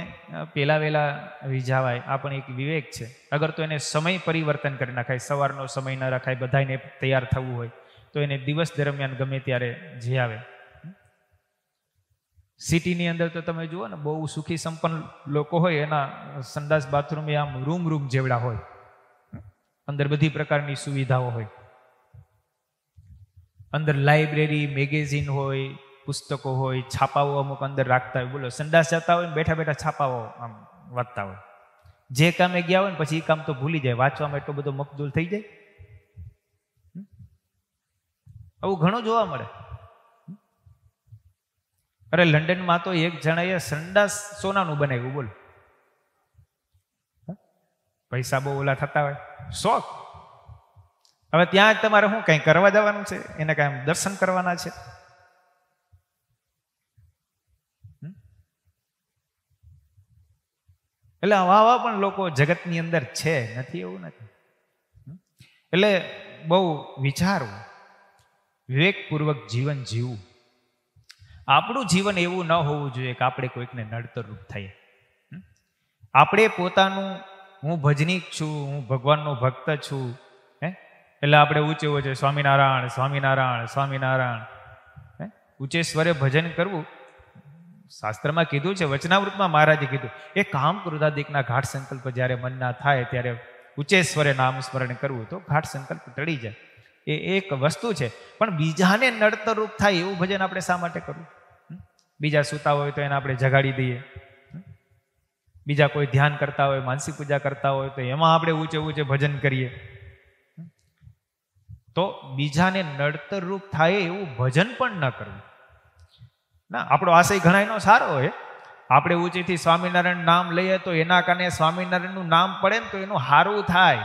પેલા વેલા વિજાવાય. આ પણ એક વિવેક છે. અગર તો એને સમય પરિવર્તન કરી નાખાય, સવારનો સમય ન રખાય, બધાને તૈયાર થવું હોય તો એને દિવસ દરમિયાન ગમે ત્યારે જે આવે. સિટીની અંદર તો તમે જુઓ ને, બહુ સુખી સંપન્ન લોકો હોય એના સંડાસ બાથરૂમ આમ રૂમ જેવડા હોય, અંદર બધી પ્રકારની સુવિધાઓ હોય, અંદર લાઇબ્રેરી, મેગેઝિન હોય, પુસ્તકો હોય, છાપાઓ અમુક અંદર રાખતા હોય. બોલો, સંડાસ જતા હોય ને બેઠા બેઠા છાપાઓ આમ વાંચતા હોય. જે કામે ગયા હોય ને પછી એ કામ તો ભૂલી જાય, વાંચવામાં એટલો બધો મકદૂલ થઈ જાય. આવું ઘણું જોવા મળે. અરે લંડનમાં તો એક જણાએ સંડાસ સોનાનું બનાવ્યું. બોલો, પૈસા બહુ ઓલા થતા હોય, શોખ. હવે ત્યાં જ તમારે શું કઈ કરવા જવાનું છે? એને કઈ દર્શન કરવાના છે? એટલે આવા પણ લોકો જગતની અંદર છે, નથી એવું નથી. એટલે બહુ વિચારવું, વિવેકપૂર્વક જીવન જીવવું. આપણું જીવન એવું ન હોવું જોઈએ કે આપણે કોઈકને નડતરરૂપ થઈએ. આપણે પોતાનું, હું ભજનીક છું, હું ભગવાનનો ભક્ત છું, એટલે આપણે ઊંચે ઊંચે સ્વામિનારાયણ સ્વામિનારાયણ સ્વામિનારાયણ ઊંચે સ્વરે ભજન કરવું. શાસ્ત્રમાં કીધું છે, વચનામૃતમાં મહારાજે કીધું, એ કામ ક્રોધાદિકના ઘાટ સંકલ્પ જ્યારે મનના થાય ત્યારે ઊંચે સ્વરે નામ સ્મરણ કરવું તો ઘાટ સંકલ્પ ટળી જાય. એ એક વસ્તુ છે. પણ બીજાને નડતરરૂપ થાય એવું ભજન આપણે શા માટે કરવું? બીજા સૂતા હોય તો એને આપણે જગાડી દઈએ, બીજા કોઈ ધ્યાન કરતા હોય, માનસી પૂજા કરતા હોય તો એમાં આપણે ઊંચે ઊંચે ભજન કરીએ. તો બીજાને નડતરરૂપ થાય એવું ભજન પણ ન કરવું. ના, આપણો આશય ઘણાયનો સારો હોય. આપણે ઊંચેથી સ્વામિનારાયણ નામ લઈએ તો એના કારણે સ્વામિનારાયણનું નામ પડે ને તો એનું સારું થાય,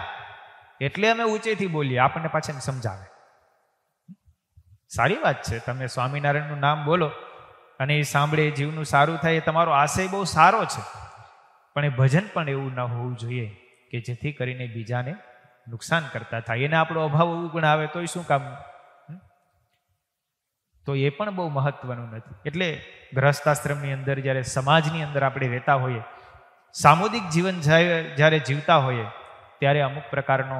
એટલે અમે ઊંચેથી બોલીએ. આપણને પાછળ સમજાવે, સારી વાત છે, તમે સ્વામિનારાયણનું નામ બોલો અને એ સાંભળે જીવનું સારું થાય, એ તમારો આશય બહુ સારો છે. પણ એ ભજન પણ એવું ન હોવું જોઈએ કે જેથી કરીને બીજાને નુકસાન કરતા થાય. એને આપણો અભાવ ઉગણ આવે તોય શું કામ? તો એ પણ બહુ મહત્વનું નથી. એટલે ગૃહસ્થાશ્રમની અંદર, જ્યારે સમાજની અંદર આપણે રહેતા હોઈએ, સામૂહિક જીવન જ્યારે જીવતા હોઈએ, ત્યારે અમુક પ્રકારનો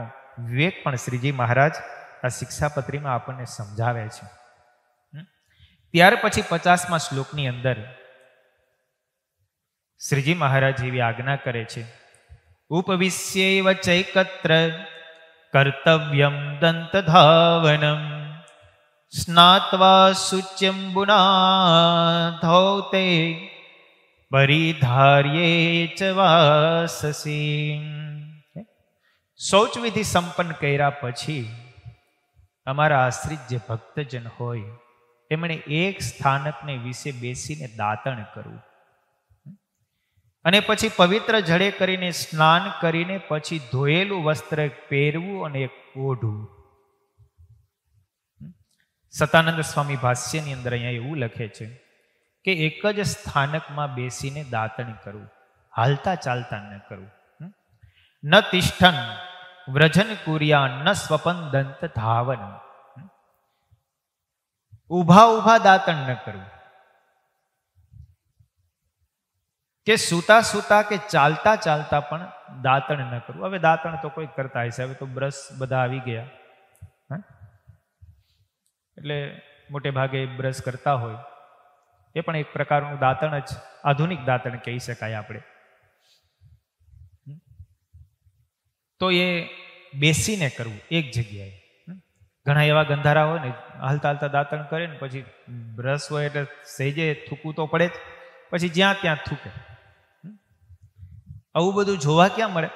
વિવેક પણ શ્રીજી મહારાજ આ શિક્ષાપત્રીમાં આપણને સમજાવે છે. ત્યાર પછી 50મા શ્લોકની અંદર શ્રીજી મહારાજ એવી આજ્ઞા કરે છે, ઉપવિશ્યૈવ ચૈકત્ર કર્તવ્યમ દંત ધાવનમ સ્નાત્વા શુચ્યંબુના ધૌતે પરિધાર્યે ચ વાસસી. શૌચ વિધિ સંપન્ન કર્યા પછી અમારા આશ્રિત જે ભક્તજન હોય એમણે એક સ્થાનકને વિશે બેસીને દાતણ કરવું, અને પછી પવિત્ર જળે કરીને સ્નાન કરીને પછી ધોયેલું વસ્ત્ર પહેરવું અને એક ઓઢવું. સતાનંદ સ્વામી ભાષ્યની અંદર અહીંયા એવું લખે છે કે એક જ સ્થાનકમાં બેસીને દાતણ કરવું, હાલતા ચાલતા ન કરવું. ન તિષ્ઠન વ્રજન કુર્યા ન સ્વપન દંત ધાવન. ઊભા ઊભા દાતણ ન કરવું, કે સૂતા સૂતા કે ચાલતા ચાલતા પણ દાતણ ન કરવું. હવે દાતણ તો કોઈ કરતા હશે, હવે તો બ્રશ બધા આવી ગયા, એટલે મોટે ભાગે બ્રશ કરતા હોય, એ પણ એક પ્રકારનું દાતણ જ, આધુનિક દાતણ કહી શકાય આપણે. તો એ બેસીને કરવું એક જગ્યાએ. ઘણા એવા ગંધારા હોય ને, હાલતા હાલતા દાતણ કરે ને પછી બ્રશ હોય એટલે સહેજે થૂકવું તો પડે જ, પછી જ્યાં ત્યાં થૂકે. આવું બધું જોવા ક્યાં મળે?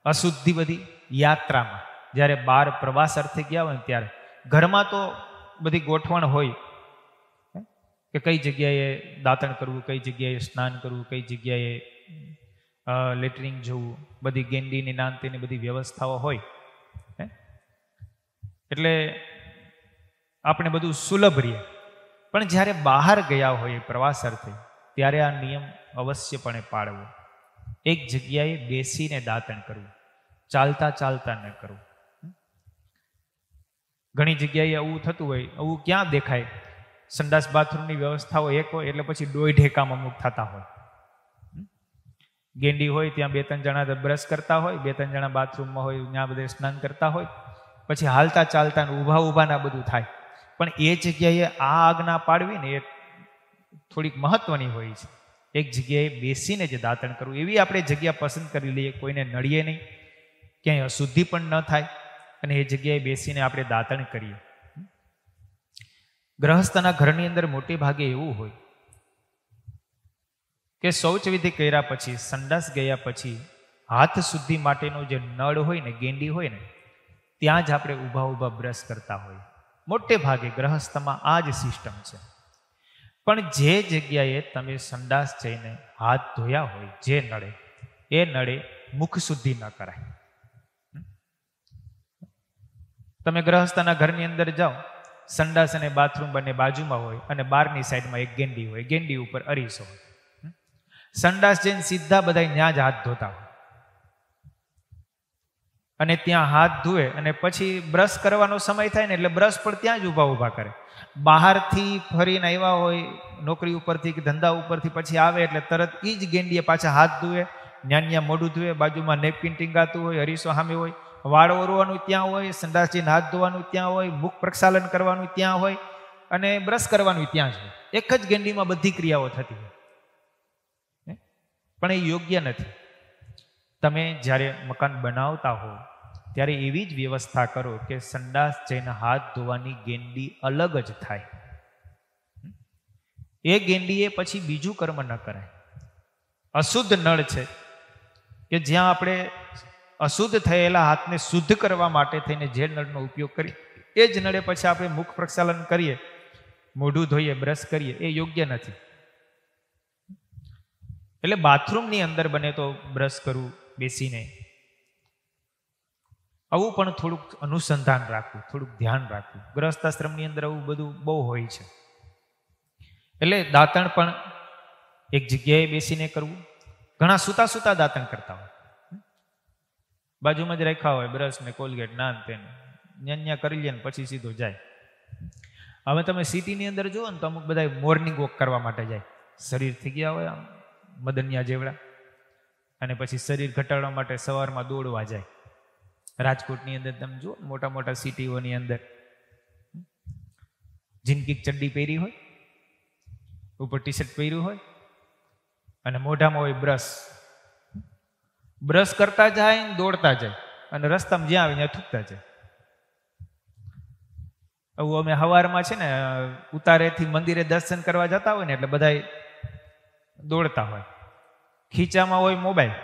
અશુદ્ધિ બધી યાત્રામાં, જ્યારે બહાર પ્રવાસ અર્થે ગયા હોય ને ત્યારે. ઘરમાં તો બધી ગોઠવણ હોય કે કઈ જગ્યાએ દાતણ કરવું, કઈ જગ્યાએ સ્નાન કરવું, કઈ જગ્યાએ લેટરિંગ જવું, બધી ગેંડીની નાંતીની બધી વ્યવસ્થાઓ હોય. એટલે આપણે બધું સુલભ રહીએ. પણ જ્યારે બહાર ગયા હોય પ્રવાસ અર્થે, ત્યારે આ નિયમ અવશ્યપણે પાળવો. એક જગ્યાએ બેસીને દાતણ કરવું, ચાલતા ચાલતા ન કરવું. ઘણી જગ્યાએ આવું થતું હોય. આવું ક્યાં દેખાય? સંડાસ બાથરૂમની વ્યવસ્થાઓ એક હોય એટલે પછી દોઢ એકામાં અમુક થતા હોય. ગેંડી હોય ત્યાં બે ત્રણ જણા બ્રશ કરતા હોય, બે ત્રણ જણા બાથરૂમમાં હોય ત્યાં બધે સ્નાન કરતા હોય, પછી હાલતા ચાલતા ઊભા ઊભાના બધું થાય. પણ એ જગ્યાએ આ આજ્ઞા પાડવી ને એ થોડીક મહત્વની હોય છે. એક જગ્યાએ બેસીને જે દાતણ કરવું, એવી આપણે જગ્યા પસંદ કરી લઈએ, કોઈને નડીએ નહીં, ક્યાંય અશુદ્ધિ પણ ન થાય, અને એ જગ્યાએ બેસીને આપણે દાતણ કરીએ. ગ્રહસ્થના ઘરની અંદર મોટે ભાગે એવું હોય કે શૌચ વિધિ કર્યા પછી, સંડાસ ગયા પછી હાથ શુદ્ધિ માટેનો જે નળ હોય ને, ગેંડી હોય ને, ત્યાં જ આપણે ઊભા ઊભા બ્રશ કરતા હોય. મોટે ભાગે ગ્રહસ્થમાં આ જ સિસ્ટમ છે. પણ જે જગ્યાએ તમે સંડાસ જઈને હાથ ધોયા હોય, જે નળે, એ નળે મુખ શુદ્ધિ ન કરાય. તમે ગ્રહસ્થના ઘરની અંદર જાઓ, સંડાસ અને બાથરૂમ બંને બાજુમાં હોય, અને બહારની સાઈડમાં એક ગેંડી હોય, ગેંડી ઉપર અરીસો હોય. સંડાસ જઈને સીધા બધા ત્યાં જ હાથ ધોતા હોય, અને ત્યાં હાથ ધોવે અને પછી બ્રશ કરવાનો સમય થાય ને એટલે બ્રશ પણ ત્યાં જ ઊભા ઊભા કરે. બહારથી ફરીને આવ્યા હોય નોકરી ઉપરથી કે ધંધા ઉપરથી, પછી આવે એટલે તરત એ જ ગેંડીએ પાછા હાથ ધોવે, ન્યા મોઢું ધોવે, બાજુમાં નેપકિન ટીંગાતું હોય, અરીસો સામે હોય, વાળ ઓરવાનું ત્યાં હોય, સંડાસ જઈને હાથ ધોવાનું ત્યાં હોય, મુખ પ્રક્ષાલન કરવાનું ત્યાં હોય, અને બ્રશ કરવાનું ત્યાં જ હોય. એક જ ગેંડીમાં બધી ક્રિયાઓ થતી હોય. પણ એ યોગ્ય નથી. તમે જ્યારે મકાન બનાવતા હો ત્યારે એવી જ વ્યવસ્થા કરો કે સંડાસ જઈને હાથ ધોવાની ગેંડી અલગ જ થાય. એ ગેંડીએ પછી બીજું કર્મ ન કરાય. અશુદ્ધ નળ છે કે જ્યાં આપણે અશુદ્ધ થયેલા હાથને શુદ્ધ કરવા માટે થઈને જે નળનો ઉપયોગ કરીએ, એ જ નળે પછી આપણે મુખ પ્રક્ષાલન કરીએ, મોઢું ધોઈએ, બ્રશ કરીએ, એ યોગ્ય નથી. એટલે બાથરૂમની અંદર બને તો બ્રશ કરવું બેસીને. આવું પણ થોડુંક અનુસંધાન રાખવું, થોડુંક ધ્યાન રાખવું. ગૃહસ્થાશ્રમની અંદર આવું બધું બહુ હોય છે. એટલે દાંતણ પણ એક જગ્યાએ બેસીને કરવું. ઘણા સૂતા સૂતા દાંતણ કરતા હોય, બાજુમાં જ રાખ્યા હોય બ્રશ ને કોલગેટ નાન તેને, ન્યા કરી લે ને પછી સીધો જાય. હવે તમે સિટીની અંદર જુઓ ને તો અમુક બધા મોર્નિંગ વોક કરવા માટે જાય, શરીર થઈ ગયા હોય આમ મદનિયા જેવડા, અને પછી શરીર ઘટાડવા માટે સવારમાં દોડવા જાય. રાજકોટની અંદર તમે જુઓ, મોટા મોટા સિટીઓની અંદર જિંદગી ચડ્ડી પહેરી હોય, ઉપર ટી શર્ટ પહેર્યું હોય, અને મોઢામાં હોય બ્રશ. બ્રશ કરતા જાય, દોડતા જાય, અને રસ્તામાં જ્યાં આવે ત્યાં થૂકતા જાય. આવું અમે સવારમાં છે ને ઉતારેથી મંદિરે દર્શન કરવા જતા હોય ને એટલે બધા દોડતા હોય, ખીચામાં હોય મોબાઈલ,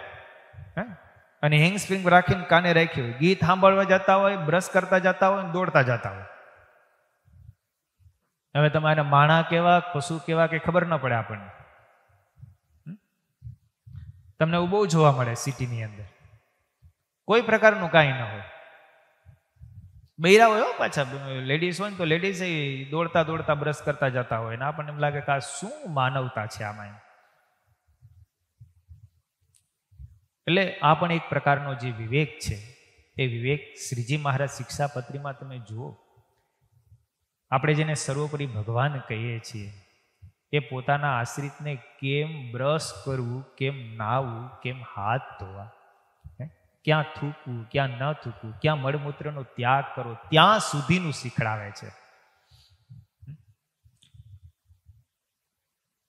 અને હેંગ સ્પ્રિંગ રાખીને કાને રાખી હોય, ગીત સાંભળવા જતા હોય, બ્રશ કરતા જતા હોય, દોડતા જતા હોય. હવે તમારે માણા કેવા પશુ કેવા કે ખબર ન પડે આપણને. તમને એવું બહુ જોવા મળે સિટીની અંદર, કોઈ પ્રકારનું કાંઈ ન હોય. બૈરા હોય પાછા, લેડીઝ હોય ને તો લેડીઝ દોડતા દોડતા બ્રશ કરતા જતા હોય ને આપણને એમ લાગે કે આ શું માનવતા છે આમાં. એટલે આ પણ એક પ્રકારનો જે વિવેક છે એ વિવેક શ્રીજી મહારાજ શિક્ષાપત્રીમાં તમે જુઓ. આપણે જેને સર્વોપરી ભગવાન કહીએ છીએ એ પોતાના આશ્રિતને કેમ બ્રશ કરવું, કેમ નાહવું, કેમ હાથ ધોવા, ક્યાં થૂકવું, ક્યાં ન થૂકવું, ક્યાં મળમૂત્રનો ત્યાગ કરો, ત્યાં સુધીનું શીખડાવે છે.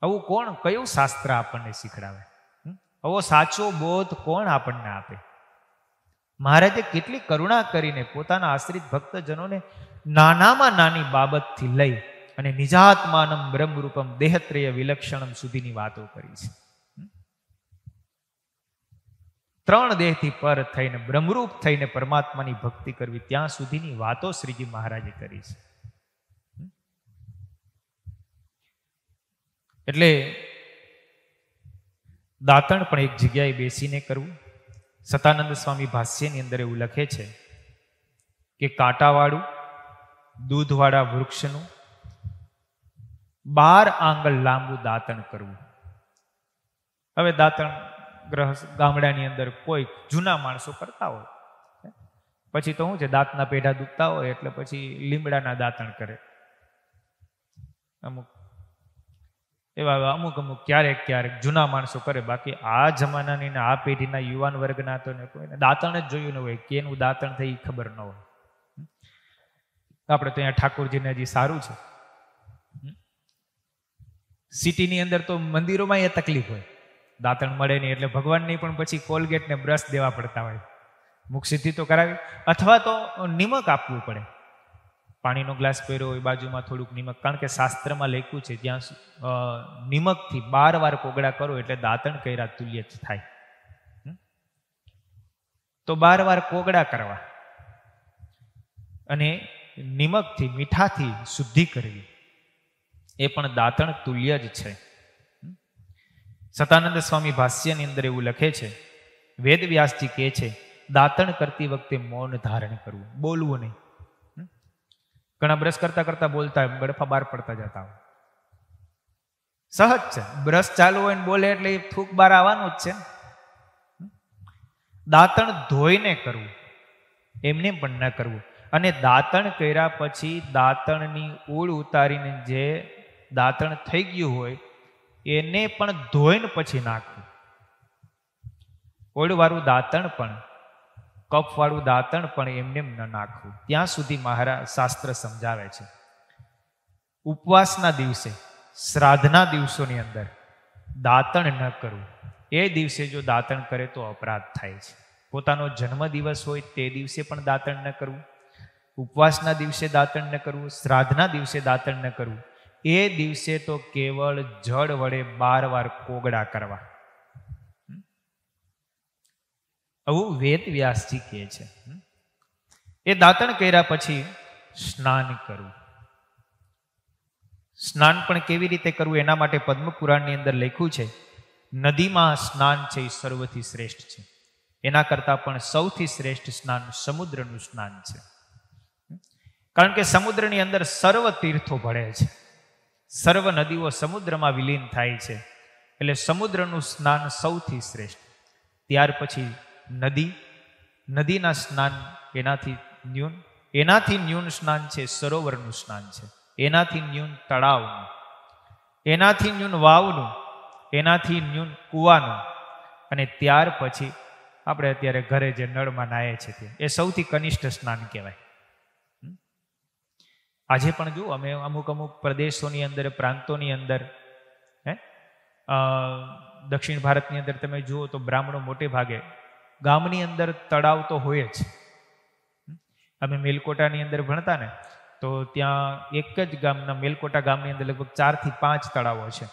આવું કોણ, કયું શાસ્ત્ર આપણને શીખડાવે? આવો સાચો બોધ કોણ આપણને આપે? મહારાજે કેટલી કરુણા કરીને પોતાના આશ્રિત ભક્તજનોને નાનામાં નાની બાબતથી લઈ અને નિજાત્માનમ બ્રહ્મરૂપમ દેહત્રય વિલક્ષણમ સુધીની વાતો કરી છે. 3 દેહથી પર થઈને બ્રહ્મરૂપ થઈને પરમાત્માની ભક્તિ કરવી, ત્યાં સુધીની વાતો શ્રીજી મહારાજે કરી છે. એટલે દાંતણ પણ એક જગ્યાએ બેસીને કરવું. સતાનંદ સ્વામી ભાષ્યની અંદર એવું લખે છે કે કાંટાવાળું દૂધવાળા વૃક્ષનું 12 આંગળ લાંબુ દાંતણ કરવું. હવે દાંતણ ગામડાની અંદર કોઈ જૂના માણસો કરતા હોય, પછી તો શું છે, દાંતના પેઢા દુખતા હોય એટલે પછી લીમડાના દાંતણ કરે. અમુક ક્યારેક જૂના માણસો કરે. બાકી આ જમાનાની ને આ પેઢીના યુવાન વર્ગના તો કોઈને દાંતણ જ જોયું ન હોય, કેનું દાંતણ થઈ ખબર ન હોય. આપણે તો અહીંયા ઠાકોરજીને હજી સારું છે. સિટીની અંદર તો મંદિરોમાં એ તકલીફ હોય, દાંતણ મળે નહીં એટલે ભગવાનની પણ પછી કોલગેટ ને બ્રશ દેવા પડતા હોય. મુખ સિદ્ધિ તો કરાવી, અથવા તો નિમક આપવું પડે. પાણીનો ગ્લાસ પહેર્યો હોય, બાજુમાં થોડુંક નિમક, કારણ કે શાસ્ત્રમાં લખ્યું છે ત્યાં નિમકથી 12 વાર કોગળા કરો એટલે દાંતણ કર્યા તુલ્ય જ થાય. તો 12 વાર કોગળા કરવા અને નિમકથી, મીઠાથી શુદ્ધિ કરવી એ પણ દાંતણ તુલ્ય જ છે. સતાનંદ સ્વામી ભાષ્યની અંદર એવું લખે છે, વેદ વ્યાસજી કહે છે દાંતણ કરતી વખતે મૌન ધારણ કરવું, બોલવું નહીં. ઘણા બ્રશ કરતા કરતા બોલતા હોય, ગળફા બહાર પડતા જતા હોય. સહજ છે, બ્રશ ચાલુ હોય ને બોલે એટલે એ થૂક બહાર આવવાનું જ છે. દાંતણ ધોઈને કરવું, એમને પણ ન કરવું. અને દાંતણ કર્યા પછી દાંતણની ઉળ ઉતારીને જે દાંતણ થઈ ગયું હોય એને પણ ધોઈને પછી નાખવું. ઓળવાળું દાંતણ પણ, કફવાળું દાંતણ પણ એમને ન નાખવું. ત્યાં સુધી મહારાજ શાસ્ત્ર સમજાવે છે. ઉપવાસના દિવસે, શ્રાદ્ધના દિવસોની અંદર દાંતણ ન કરવું. એ દિવસે જો દાંતણ કરે તો અપરાધ થાય છે. પોતાનો જન્મદિવસ હોય તે દિવસે પણ દાંતણ ન કરવું, ઉપવાસના દિવસે દાંતણ ન કરવું, શ્રાદ્ધના દિવસે દાંતણ ન કરવું. એ દિવસે તો કેવળ જળ વડે 12 વાર કોગળા કરવા. આવું વેદ વ્યાસજી કહે છે. એ દાંતણ કર્યા પછી સ્નાન કરવું. સ્નાન પણ કેવી રીતે કરવું એના માટે પદ્મ પુરાણની અંદર લખ્યું છે, નદીમાં સ્નાન છે એ સર્વથી શ્રેષ્ઠ છે. એના કરતાં પણ સૌથી શ્રેષ્ઠ સ્નાન સમુદ્રનું સ્નાન છે. કારણ કે સમુદ્રની અંદર સર્વ તીર્થો ભળે છે, સર્વ નદીઓ સમુદ્રમાં વિલીન થાય છે. એટલે સમુદ્રનું સ્નાન સૌથી શ્રેષ્ઠ. ત્યાર પછી નદીના સ્નાન એનાથી ન્યૂન સ્નાન છે સરોવરનું સ્નાન છે, એનાથી ન્યૂન તળાવનું, એનાથી ન્યૂન વાવનું, એનાથી ન્યૂન કૂવાનું, અને ત્યાર પછી આપણે અત્યારે ઘરે જે નળમાં નાહે છે તે એ સૌથી કનિષ્ઠ સ્નાન કહેવાય. આજે પણ જુઓ, અમે અમુક પ્રદેશોની અંદર, પ્રાંતોની અંદર, દક્ષિણ ભારતની અંદર તમે જુઓ તો બ્રાહ્મણો મોટે ભાગે ગામની અંદર તળાવ તો હોય જ. અમે મેલકોટાની અંદર ભણતા ને તો ત્યાં એક જ ગામના, મેલકોટા ગામની અંદર લગભગ 4 થી 5 તળાવો છે.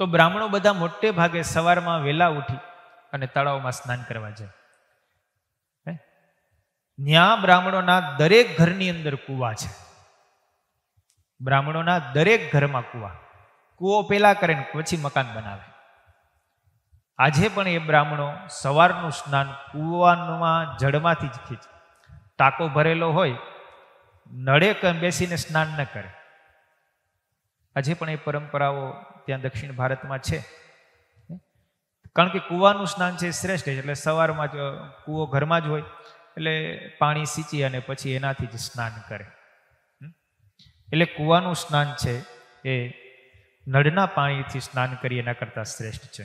તો બ્રાહ્મણો બધા મોટે ભાગે સવારમાં વહેલા ઉઠી અને તળાવમાં સ્નાન કરવા જાય. ત્યાં બ્રાહ્મણોના દરેક ઘરની અંદર કૂવા છે. બ્રાહ્મણોના દરેક ઘરમાં કૂવો પેલા કરે ને પછી મકાન બનાવે. આજે પણ એ બ્રાહ્મણો સવારનું સ્નાન કૂવામાં જળમાંથી જ ખીચે. ટાંકો ભરેલો હોય, નળે બેસીને સ્નાન ન કરે. આજે પણ એ પરંપરાઓ ત્યાં દક્ષિણ ભારતમાં છે. કારણ કે કૂવાનું સ્નાન છે શ્રેષ્ઠ, એટલે સવારમાં જ કૂવો ઘરમાં જ હોય એટલે પાણી સીંચી અને પછી એનાથી જ સ્નાન કરે. એટલે કૂવાનું સ્નાન છે એ નળના પાણીથી સ્નાન કરી એના કરતાં શ્રેષ્ઠ છે.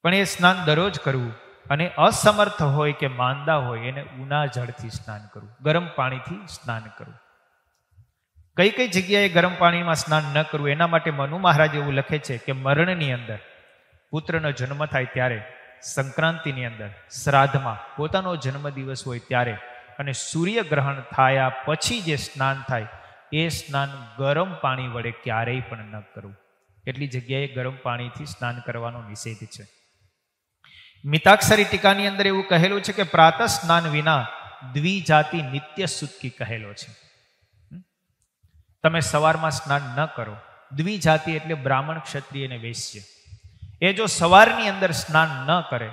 પણ એ સ્નાન દરરોજ કરવું, અને અસમર્થ હોય કે માંદા હોય એને ઉના જળથી સ્નાન કરવું, ગરમ પાણીથી સ્નાન કરવું. કઈ કઈ જગ્યાએ ગરમ પાણીમાં સ્નાન ન કરવું એના માટે મનુ મહારાજ એવું લખે છે કે મરણની અંદર, પુત્રનો જન્મ થાય ત્યારે, સંક્રાંતિની અંદર, શ્રાદ્ધમાં, પોતાનો જન્મદિવસ હોય ત્યારે, અને સૂર્યગ્રહણ થયા પછી જે સ્નાન થાય એ સ્નાન ગરમ પાણી વડે ક્યારેય પણ ન કરવું. કેટલી જગ્યાએ ગરમ પાણીથી સ્નાન કરવાનો નિષેધ છે. મિતાક્ષરી ટીકાની અંદર એવું કહેલું છે કે પ્રાતઃ સ્નાન વિના દ્વિજાતિ નિત્ય સુતકી કહેલો છે. તમે સવારમાં સ્નાન ન કરો, દ્વિજાતિ એટલે બ્રાહ્મણ, ક્ષત્રિય અને વૈશ્ય, એ જો સવારની અંદર સ્નાન ન કરે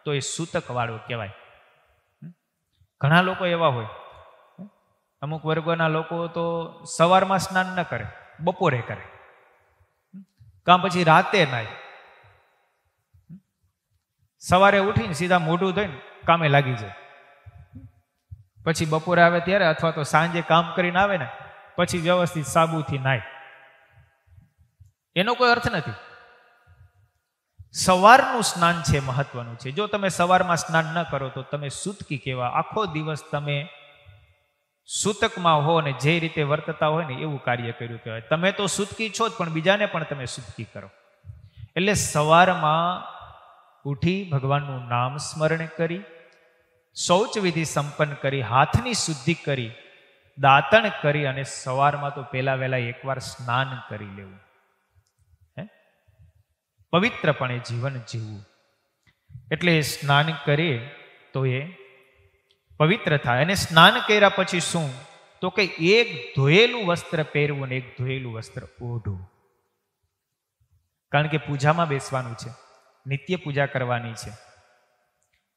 તો એ સૂતક વાળો કહેવાય. ઘણા લોકો એવા હોય, અમુક વર્ગોના લોકો તો સવારમાં સ્નાન ન કરે, બપોરે કરે, કાં પછી રાતે નાય, સવારે ઉઠીને સીધા મોઢું ધોઈને કામે લાગી જાય, પછી બપોરે આવે ત્યારે અથવા તો સાંજે કામ કરીને આવે ને પછી વ્યવસ્થિત સાબુથી નાય. એનો કોઈ અર્થ નથી. સવારનું સ્નાન છે મહત્વનું છે. જો તમે સવારમાં સ્નાન ન કરો તો તમે સૂતકી કહેવા. આખો દિવસ તમે સૂતકમાં હો અને જે રીતે વર્તતા હોય ને એવું કાર્ય કર્યું કહેવાય. તમે તો સૂતકી છો જ, પણ બીજાને પણ તમે સૂતકી કરો. એટલે સવારમાં ઉઠી ભગવાનનું નામ સ્મરણ કરી, શૌચ વિધિ સંપન્ન કરી, હાથની શુદ્ધિ કરી, દાંતણ કરી અને સવારમાં તો પહેલા વહેલા એકવાર સ્નાન કરી લેવું. પવિત્રપણે જીવન જીવવું. એટલે સ્નાન કરીએ તો એ પવિત્ર થાય. અને સ્નાન કર્યા પછી શું? તો કે એક ધોયેલું વસ્ત્ર પહેરવું ને એક ધોયેલું વસ્ત્ર ઓઢવું. કારણ કે પૂજામાં બેસવાનું છે, નિત્ય પૂજા કરવાની છે.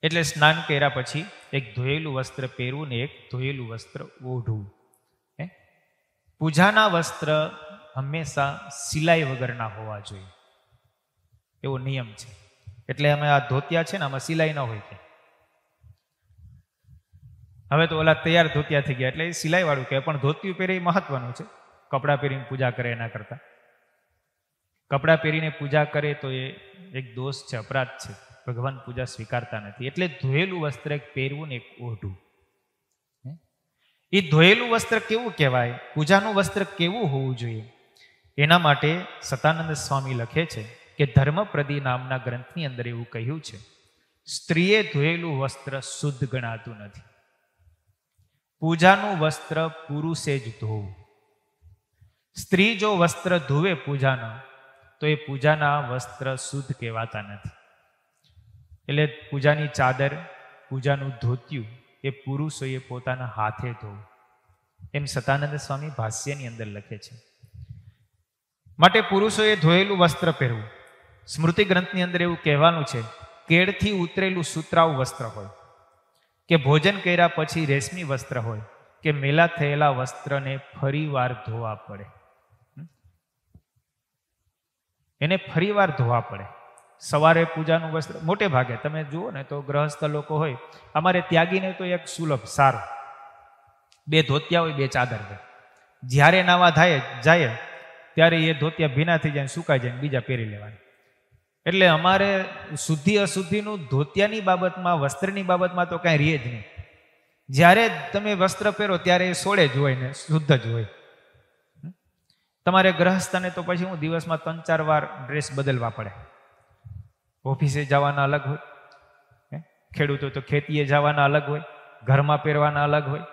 એટલે સ્નાન કર્યા પછી એક ધોયેલું વસ્ત્ર પહેરવું ને એક ધોયેલું વસ્ત્ર ઓઢવું. પૂજાના વસ્ત્ર હંમેશા સિલાઈ વગરના હોવા જોઈએ, એવો નિયમ છે. એટલે અમે આ ધોતિયા છે ને આમાં સિલાઈ ન હોય કે. હવે તો ઓલા તૈયાર ધોતિયા થઈ ગયા એટલે એ સિલાઈ વાળું કે, પણ ધોતિયું પહેરે એ મહત્વનું છે. કપડાં પહેરીને પૂજા કરે એના કરતા. કપડાં પહેરીને પૂજા કરે તો એ એક દોષ છે, અપરાધ છે. ભગવાન પૂજા સ્વીકારતા નથી. એટલે ધોયેલું વસ્ત્ર એક પહેરવું ને એક ઓઢવું. એ ધોયેલું વસ્ત્ર કેવું કહેવાય? પૂજાનું વસ્ત્ર કેવું હોવું જોઈએ? એના માટે સતાનંદ સ્વામી લખે છે કે ધર્મપ્રદી નામના ગ્રંથની અંદર એવું કહ્યું છે, સ્ત્રીએ ધોયેલું વસ્ત્ર શુદ્ધ ગણાતું નથી. પૂજાનું વસ્ત્ર પુરુષે જ ધોવું. સ્ત્રી જો વસ્ત્ર ધોવે પૂજાના તો એ પૂજાના વસ્ત્ર શુદ્ધ કહેવાતા નથી. એટલે પૂજાની ચાદર, પૂજાનું ધોતિયું એ પુરુષોએ પોતાના હાથે ધોવું, એમ સતાનંદ સ્વામી ભાષ્યની અંદર લખે છે. માટે પુરુષોએ ધોયેલું વસ્ત્ર પહેરવું. સ્મૃતિ ગ્રંથની અંદર એવું કહેવાનું છે, કેળથી ઉતરેલું સુતરાઉ વસ્ત્ર હોય, કે ભોજન કર્યા પછી રેશમી વસ્ત્ર હોય, કે મેલા થયેલા વસ્ત્રને ફરીવાર ધોવા પડે. એને ફરીવાર ધોવા પડે. સવારે પૂજાનું વસ્ત્ર મોટે ભાગે તમે જુઓ ને તો ગ્રહસ્થ લોકો હોય, અમારે ત્યાગીને તો એક સુલભ સારું, 2 ધોતિયા હોય, 2 ચાદર હોય. જ્યારે નાવા જાય ત્યારે એ ધોતિયા ભીના થઈ જાય, સુકાઈ જાય, બીજા પહેરી લેવાના. એટલે અમારે શુદ્ધિ અશુદ્ધિનું ધોતિયાની બાબતમાં, વસ્ત્રની બાબતમાં તો કાંઈ રહે જ નહીં. જ્યારે તમે વસ્ત્ર પહેરો ત્યારે એ સોળે જ હોય ને શુદ્ધ જ હોય. તમારે ગ્રહસ્થને તો પછી હું દિવસમાં 3-4 વાર ડ્રેસ બદલવા પડે. ઓફિસે જવાના અલગ હોય, ખેડૂતો તો ખેતીએ જવાના અલગ હોય, ઘરમાં પહેરવાના અલગ હોય.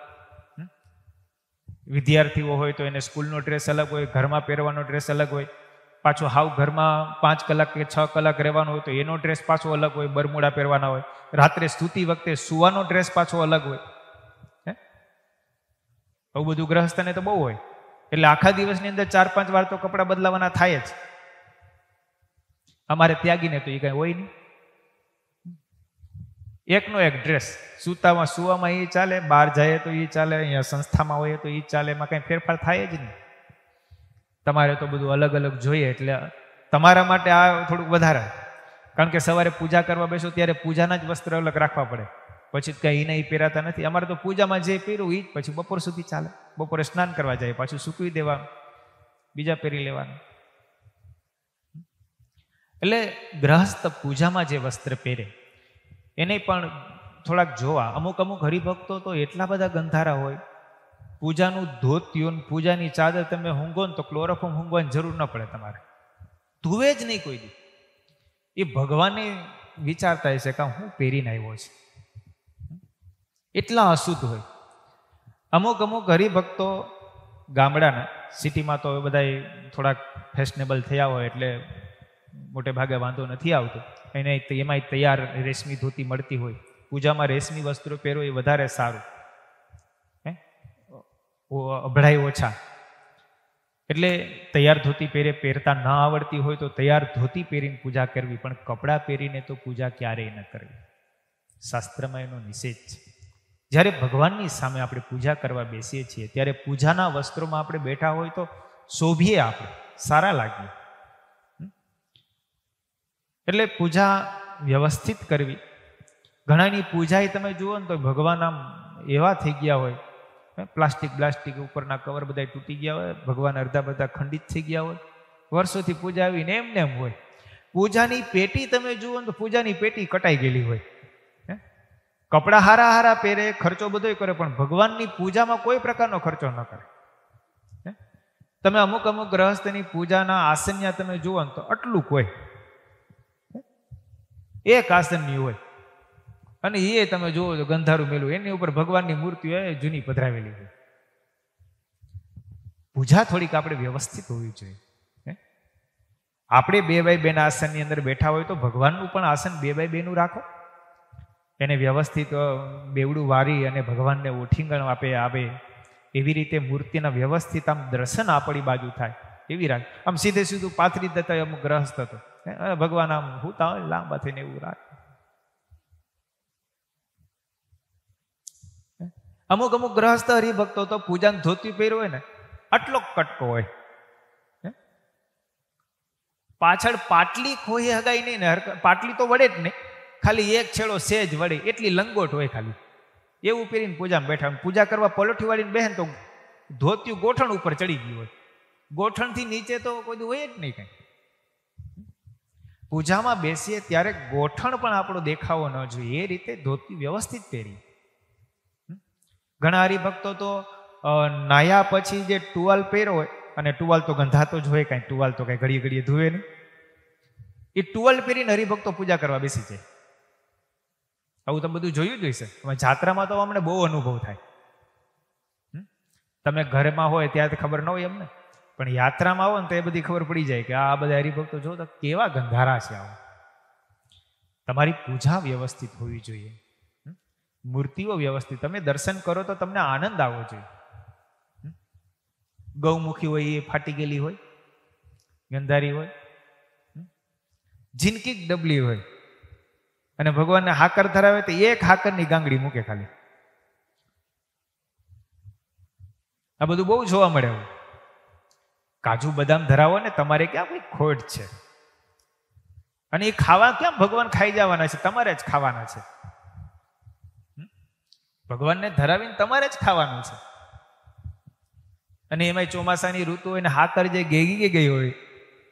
વિદ્યાર્થીઓ હોય તો એને સ્કૂલનો ડ્રેસ અલગ હોય, ઘરમાં પહેરવાનો ડ્રેસ અલગ હોય. પાછો હાવ ઘરમાં 5 કલાક કે 6 કલાક રહેવાનો હોય તો એનો ડ્રેસ પાછો અલગ હોય, બરમુડા પહેરવાના હોય. રાત્રે સૂતી વખતે સુવાનો ડ્રેસ પાછો અલગ હોય. આવું બધું ગ્રહસ્થને તો બહુ હોય. એટલે આખા દિવસની અંદર 4-5 વાર તો કપડાં બદલાવાના થાય જ. અમારે ત્યાગીને તો એ કઈ હોય નહીં. એકનો એક ડ્રેસ, સુવામાં એ ચાલે, બહાર જાય તો એ ચાલે, અહીંયા સંસ્થામાં હોય તો એ ચાલે, એમાં કંઈ ફેરફાર થાય જ નહીં. તમારે તો બધું અલગ અલગ જોઈએ, એટલે તમારા માટે આ થોડુંક વધારે. કારણ કે સવારે પૂજા કરવા બેસો ત્યારે પૂજાના જ વસ્ત્ર અલગ રાખવા પડે, પછી કંઈ એને એ પહેરાતા નથી. અમારે તો પૂજામાં જે પહેરવું એ જ પછી બપોર સુધી ચાલે. બપોરે સ્નાન કરવા જાય, પાછું સૂકવી દેવાનું, બીજા પહેરી લેવાનું. એટલે ગ્રહસ્થ પૂજામાં જે વસ્ત્ર પહેરે એને પણ થોડાક જોવા. અમુક હરિભક્તો તો એટલા બધા ગંધારા હોય, પૂજાનું ધોતિયું, પૂજાની ચાદર તમે ઊંઘો ને તો ક્લોરોફોર્મ ઊંઘવાની જરૂર ન પડે તમારે, ધુવે જ નહીં કોઈ દી. એ ભગવાને વિચારતા હશે કે હું પહેરીને આવ્યો છે, એટલા અશુદ્ધ હોય. અમુક હરિભક્તો ગામડાના, સિટીમાં તો બધા થોડાક ફેશનેબલ થયા હોય એટલે મોટે ભાગે વાંધો નથી આવતો. એમાંય તૈયાર રેશમી ધોતી મળતી હોય, પૂજામાં રેશમી વસ્ત્રો પહેરો એ વધારે સારું, અભડાય ઓછા. એટલે તૈયાર ધોતી પહેરતા ન આવડતી હોય તો તૈયાર ધોતી પહેરીને પૂજા કરવી, પણ કપડાં પહેરીને તો પૂજા ક્યારેય ન કરવી. શાસ્ત્રમાં એનો નિષેધ છે. જ્યારે ભગવાનની સામે આપણે પૂજા કરવા બેસીએ છીએ ત્યારે પૂજાના વસ્ત્રોમાં આપણે બેઠા હોય તો શોભીએ, આપણે સારા લાગીએ. એટલે પૂજા વ્યવસ્થિત કરવી. ઘણાની પૂજા તમે જુઓ ને તો ભગવાન આમ એવા થઈ ગયા હોય, પ્લાસ્ટિક ઉપરના કવર બધા તૂટી ગયા હોય, ભગવાન અડધા બધા ખંડિત થઈ ગયા હોય, વર્ષોથી પૂજા આવીને એમને એમ હોય. પૂજાની પેટી તમે જુઓ ને તો પૂજાની પેટી કટાઈ ગયેલી હોય. કપડા હારા પહેરે, ખર્ચો બધો કરે, પણ ભગવાનની પૂજામાં કોઈ પ્રકારનો ખર્ચો ન કરે. તમે અમુક ગ્રહસ્થની પૂજાના આસન્યા તમે જુઓ ને તો આટલું હોય, એક આસનની હોય, અને એ તમે જુઓ તો ગંધારું મેલું, એની ઉપર ભગવાનની મૂર્તિ હોય જૂની પધરાવેલી હોય. પૂજા થોડીક આપણે વ્યવસ્થિત હોવી જોઈએ. આપણે 2x2 ના આસનની અંદર બેઠા હોય તો ભગવાનનું પણ આસન 2x2 નું રાખો, એને વ્યવસ્થિત બેવડું વારી અને ભગવાનને ઓઠીંગણ આવે એવી રીતે મૂર્તિના વ્યવસ્થિત આમ દર્શન આપણી બાજુ થાય એવી રાખ. આમ સીધું પાથરી દેતા અમુક ગ્રહસ્થ હતો, ભગવાન આમ હુતા હોય લાંબા થઈને એવું રાખ. અમુક ગ્રહસ્થ હરિભક્તો તો પૂજાને ધોતી પહેર્યું હોય ને આટલો કટકો હોય, પાછળ પાટલી ખોઈ હગાઈ નહીં ને, પાટલી તો વડે જ નહીં, ખાલી એક છેડો સેજ વડે એટલી લંગોટ હોય ખાલી, એવું પહેરીને પૂજામાં બેઠા. પૂજા કરવા પલોઠી વાળીને બેહે તો ધોતિયું ગોઠણ ઉપર ચડી ગયું હોય, ગોઠણથી નીચે તો કોઈ હોય જ નહીં કઈ. પૂજામાં બેસીએ ત્યારે ગોઠણ પણ આપણો દેખાવો ન જોઈએ, એ રીતે ધોતી વ્યવસ્થિત પહેરી. ઘણા હરિભક્તો તો નાયા પછી જે ટુવાલ પહેર્યો હોય, અને ટુવાલ તો ગંધાતો જ હોય, કાંઈ ટુવાલ તો કઈ ઘડીએ ધુએ નહીં, એ ટુવાલ પહેરીને હરિભક્તો પૂજા કરવા બેસી જાય. આવું તમે બધું જોયું જ હશે. જાત્રામાં તો અમને બહુ અનુભવ થાય. તમે ઘરમાં હોય ત્યાં ખબર ન હોય એમને, પણ યાત્રામાં આવો ને તો એ બધી ખબર પડી જાય કે આ બધા હરિભક્તો જો તો કેવા ગંધારા છે. આવો તમારી પૂજા વ્યવસ્થિત હોવી જોઈએ, મૂર્તિઓ વ્યવસ્થિત. તમે દર્શન કરો તો તમને આનંદ આવવો જોઈએ. ગૌમુખી હોય એ ફાટી ગયેલી હોય, ગંધારી હોય, જિનકી ડબલી હોય, અને ભગવાનને હાકર ધરાવે તો એક હાકરની ગાંગડી મૂકે ખાલી. આ બધું બહુ જોવા મળે. કાજુ બદામ ધરાવો ને તમારે ક્યાં કોઈ ખોટ છે, અને એ ખાવા ક્યાં ભગવાન ખાઈ જવાના છે, તમારે જ ખાવાના છે. ભગવાનને ધરાવીને તમારે જ ખાવાનું છે. અને એમાં ચોમાસાની ઋતુ હોય ને હાકર જે ગેગી ગઈ હોય,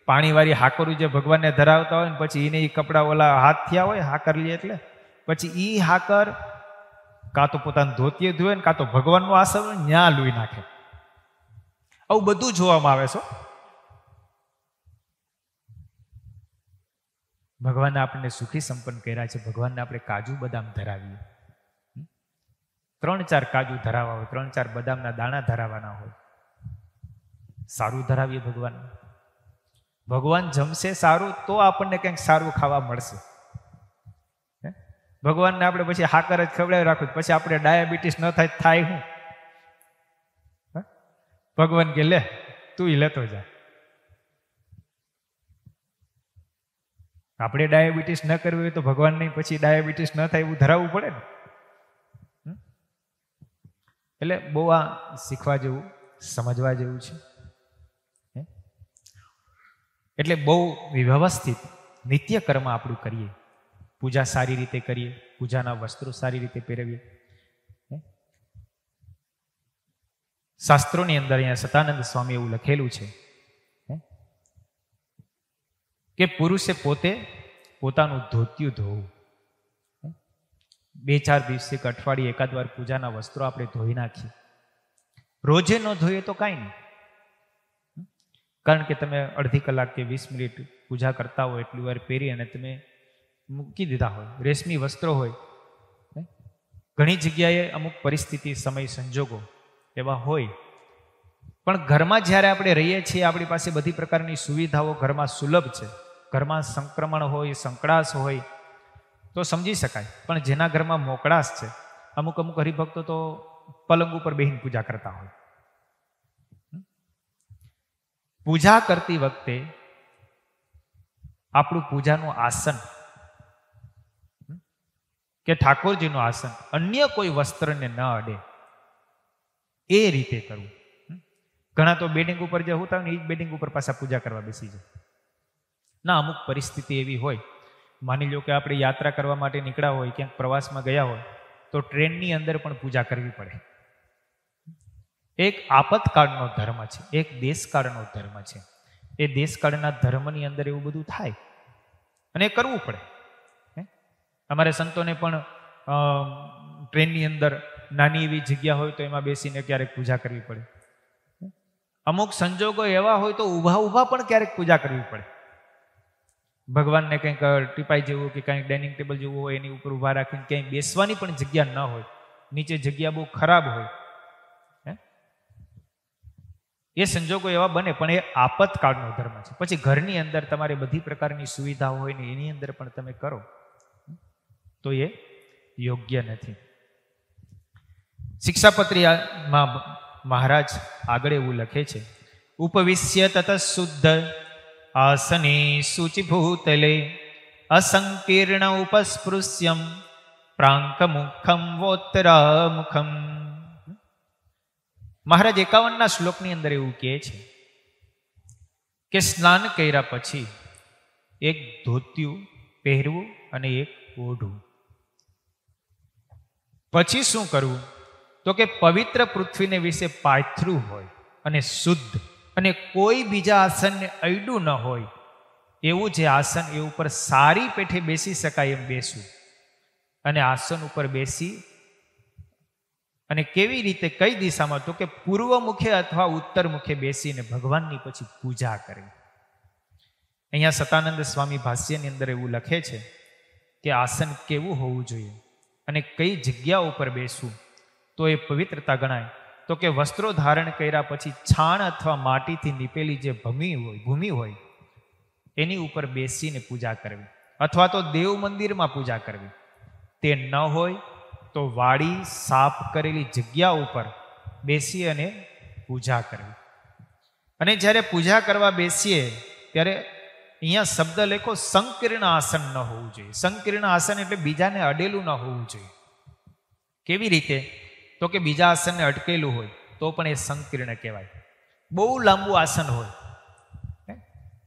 પાણીવાળી હાકરું જે ભગવાનને ધરાવતા હોય ને પછી એને એ કપડા ઓલા હાથ થયા હોય હાકર લે, એટલે પછી ઈ હાકર કાં તો પોતાનું ધોતીએ ધોવે ને કાં તો ભગવાનનું આસન ન્યા લૂઈ નાખે. આવું બધું જોવામાં આવે છે. ભગવાનને આપણને સુખી સંપન્ન કર્યા છે. ભગવાનને આપણે કાજુ બદામ ધરાવીએ, 3-4 કાજુ ધરાવવા હોય, 3-4 બદામના દાણા ધરાવવાના હોય, સારું ધરાવીએ ભગવાન. ભગવાન જમશે સારું તો આપણને કંઈક સારું ખાવા મળશે. ભગવાનને આપણે પછી હાકર જ ખવડાવી રાખું પછી આપણે ડાયાબિટીસ ન થાય હું? ભગવાન કે લે તું લેતો જા. આપણે ડાયાબિટીસ ન કરવી હોય તો ભગવાનને પછી ડાયાબિટીસ ન થાય એવું ધરાવવું પડે ને. એટલે બહુ આ શીખવા જેવું, સમજવા જેવું છે. એટલે બહુ વ્યવસ્થિત નિત્ય કર્મ આપણું કરીએ, પૂજા સારી રીતે કરીએ, પૂજાના વસ્ત્રો સારી રીતે પહેરવીએ. શાસ્ત્રોની અંદર અહીંયા સતાનંદ સ્વામી એવું લખેલું છે કે પુરુષે પોતે પોતાનું ધોતિયું ધોવું. 2-4 દિવસે કે અઠવાડિયે એકાદ વાર પૂજાના વસ્ત્રો આપણે ધોઈ નાખીએ. રોજે ન ધોઈએ તો કાંઈ નહીં, કારણ કે તમે અડધી કલાક કે 20 મિનિટ પૂજા કરતા હોય એટલી વાર પહેરી અને તમે મૂકી દીધા હોય. રેશમી વસ્ત્રો હોય, ઘણી જગ્યાએ અમુક પરિસ્થિતિ, સમય, સંજોગો એવા હોય, પણ ઘરમાં જ્યારે આપણે રહીએ છીએ, આપણી પાસે બધી પ્રકારની સુવિધાઓ ઘરમાં સુલભ છે, ઘરમાં સંક્રમણ હોય, સંકળાશ હોય તો સમજી શકાય. પણ જેના ઘરમાં મોકળાશ છે, અમુક હરિભક્તો તો પલંગ ઉપર બેહીને પૂજા કરતા હોય. પૂજા કરતી વખતે આપણું પૂજાનું આસન કે ઠાકોરજીનું આસન અન્ય કોઈ વસ્ત્રને ન અડે એ રીતે કરવું. ઘણા તો બેડિંગ ઉપર જે હોતા હોય ને એ જ બેડિંગ ઉપર પાછા પૂજા કરવા બેસી જાય. ના, અમુક પરિસ્થિતિ એવી હોય, માની લો કે આપણે યાત્રા કરવા માટે નીકળ્યા હોય, ક્યાંક પ્રવાસમાં ગયા હોય, તો ટ્રેનની અંદર પણ પૂજા કરવી પડે. એક આપતકાળનો ધર્મ છે, એક દેશકાળનો ધર્મ છે. એ દેશકાળના ધર્મની અંદર એવું બધું થાય અને એ કરવું પડે. અમારે સંતોને પણ ટ્રેનની અંદર નાની એવી જગ્યા હોય તો એમાં બેસીને ક્યારેક પૂજા કરવી પડે. અમુક સંજોગો એવા હોય તો ઊભા પણ ક્યારેક પૂજા કરવી પડે. ભગવાનને કંઈક ટીપાઈ જેવું કે કંઈક ડાઇનિંગ ટેબલ જેવું હોય એની ઉપર ઊભા રાખીને ક્યાંય બેસવાની પણ જગ્યા ન હોય, નીચે જગ્યા બહુ ખરાબ હોય, એ સંજોગો એવા બને. પણ એ આપતકાળનો ધર્મ છે. પછી ઘરની અંદર તમારે બધી પ્રકારની સુવિધા હોય ને એની અંદર પણ તમે કરો તો એ યોગ્ય નથી. શિક્ષાપત્રીમાં મહારાજ આગળ એવું લખે છે, ઉપવિશ્ય તત શુદ્ધ આસને શુચિભૂતલે અસંકીર્ણ ઉપસ્પૃશ્યમ પ્રાંકમુખમ વોત્તરામુખમ. મહારાજ 51ના શ્લોકની અંદર એવું કહે છે કે સ્નાન કર્યા પછી એક ધોતિયું પહેરવું અને એક ઓઢવું. પછી શું કરવું? તો કે પવિત્ર પૃથ્વીને વિશે પાથરું હોય અને શુદ્ધ અને કોઈ બીજા આસનને અડ્યું ન હોય એવું જે આસન એ ઉપર સારી પેઠે બેસી શકાય એમ બેસવું. અને આસન ઉપર બેસી અને કેવી રીતે, કઈ દિશામાં? તો કે પૂર્વ મુખે અથવા ઉત્તર મુખે બેસીને ભગવાનની પછી પૂજા કરવી. અહીંયા સતાનંદ સ્વામી ભાષ્યની અંદર એવું લખે છે કે આસન કેવું હોવું જોઈએ અને કઈ જગ્યા ઉપર બેસવું તો એ પવિત્રતા ગણાય. તો કે વસ્ત્રો ધારણ કર્યા પછી છાણ અથવા માટીથી નીપેલી જે ભૂમિ હોય એની ઉપર બેસીને પૂજા કરવી, અથવા તો દેવ મંદિરમાં પૂજા કરવી. તે ન હોય તો વાડી સાફ કરેલી જગ્યા ઉપર બેસી અને પૂજા કરવી. અને જ્યારે પૂજા કરવા બેસીએ ત્યારે અહીંયા શબ્દ લેખો સંકીર્ણ આસન ન હોવું જોઈએ. સંકીર્ણ આસન એટલે બીજાને અડેલું ન હોવું જોઈએ. કેવી રીતે? તો કે બીજા આસનને અટકેલું હોય તો પણ એ સંકીર્ણ કહેવાય. બહુ લાંબુ આસન હોય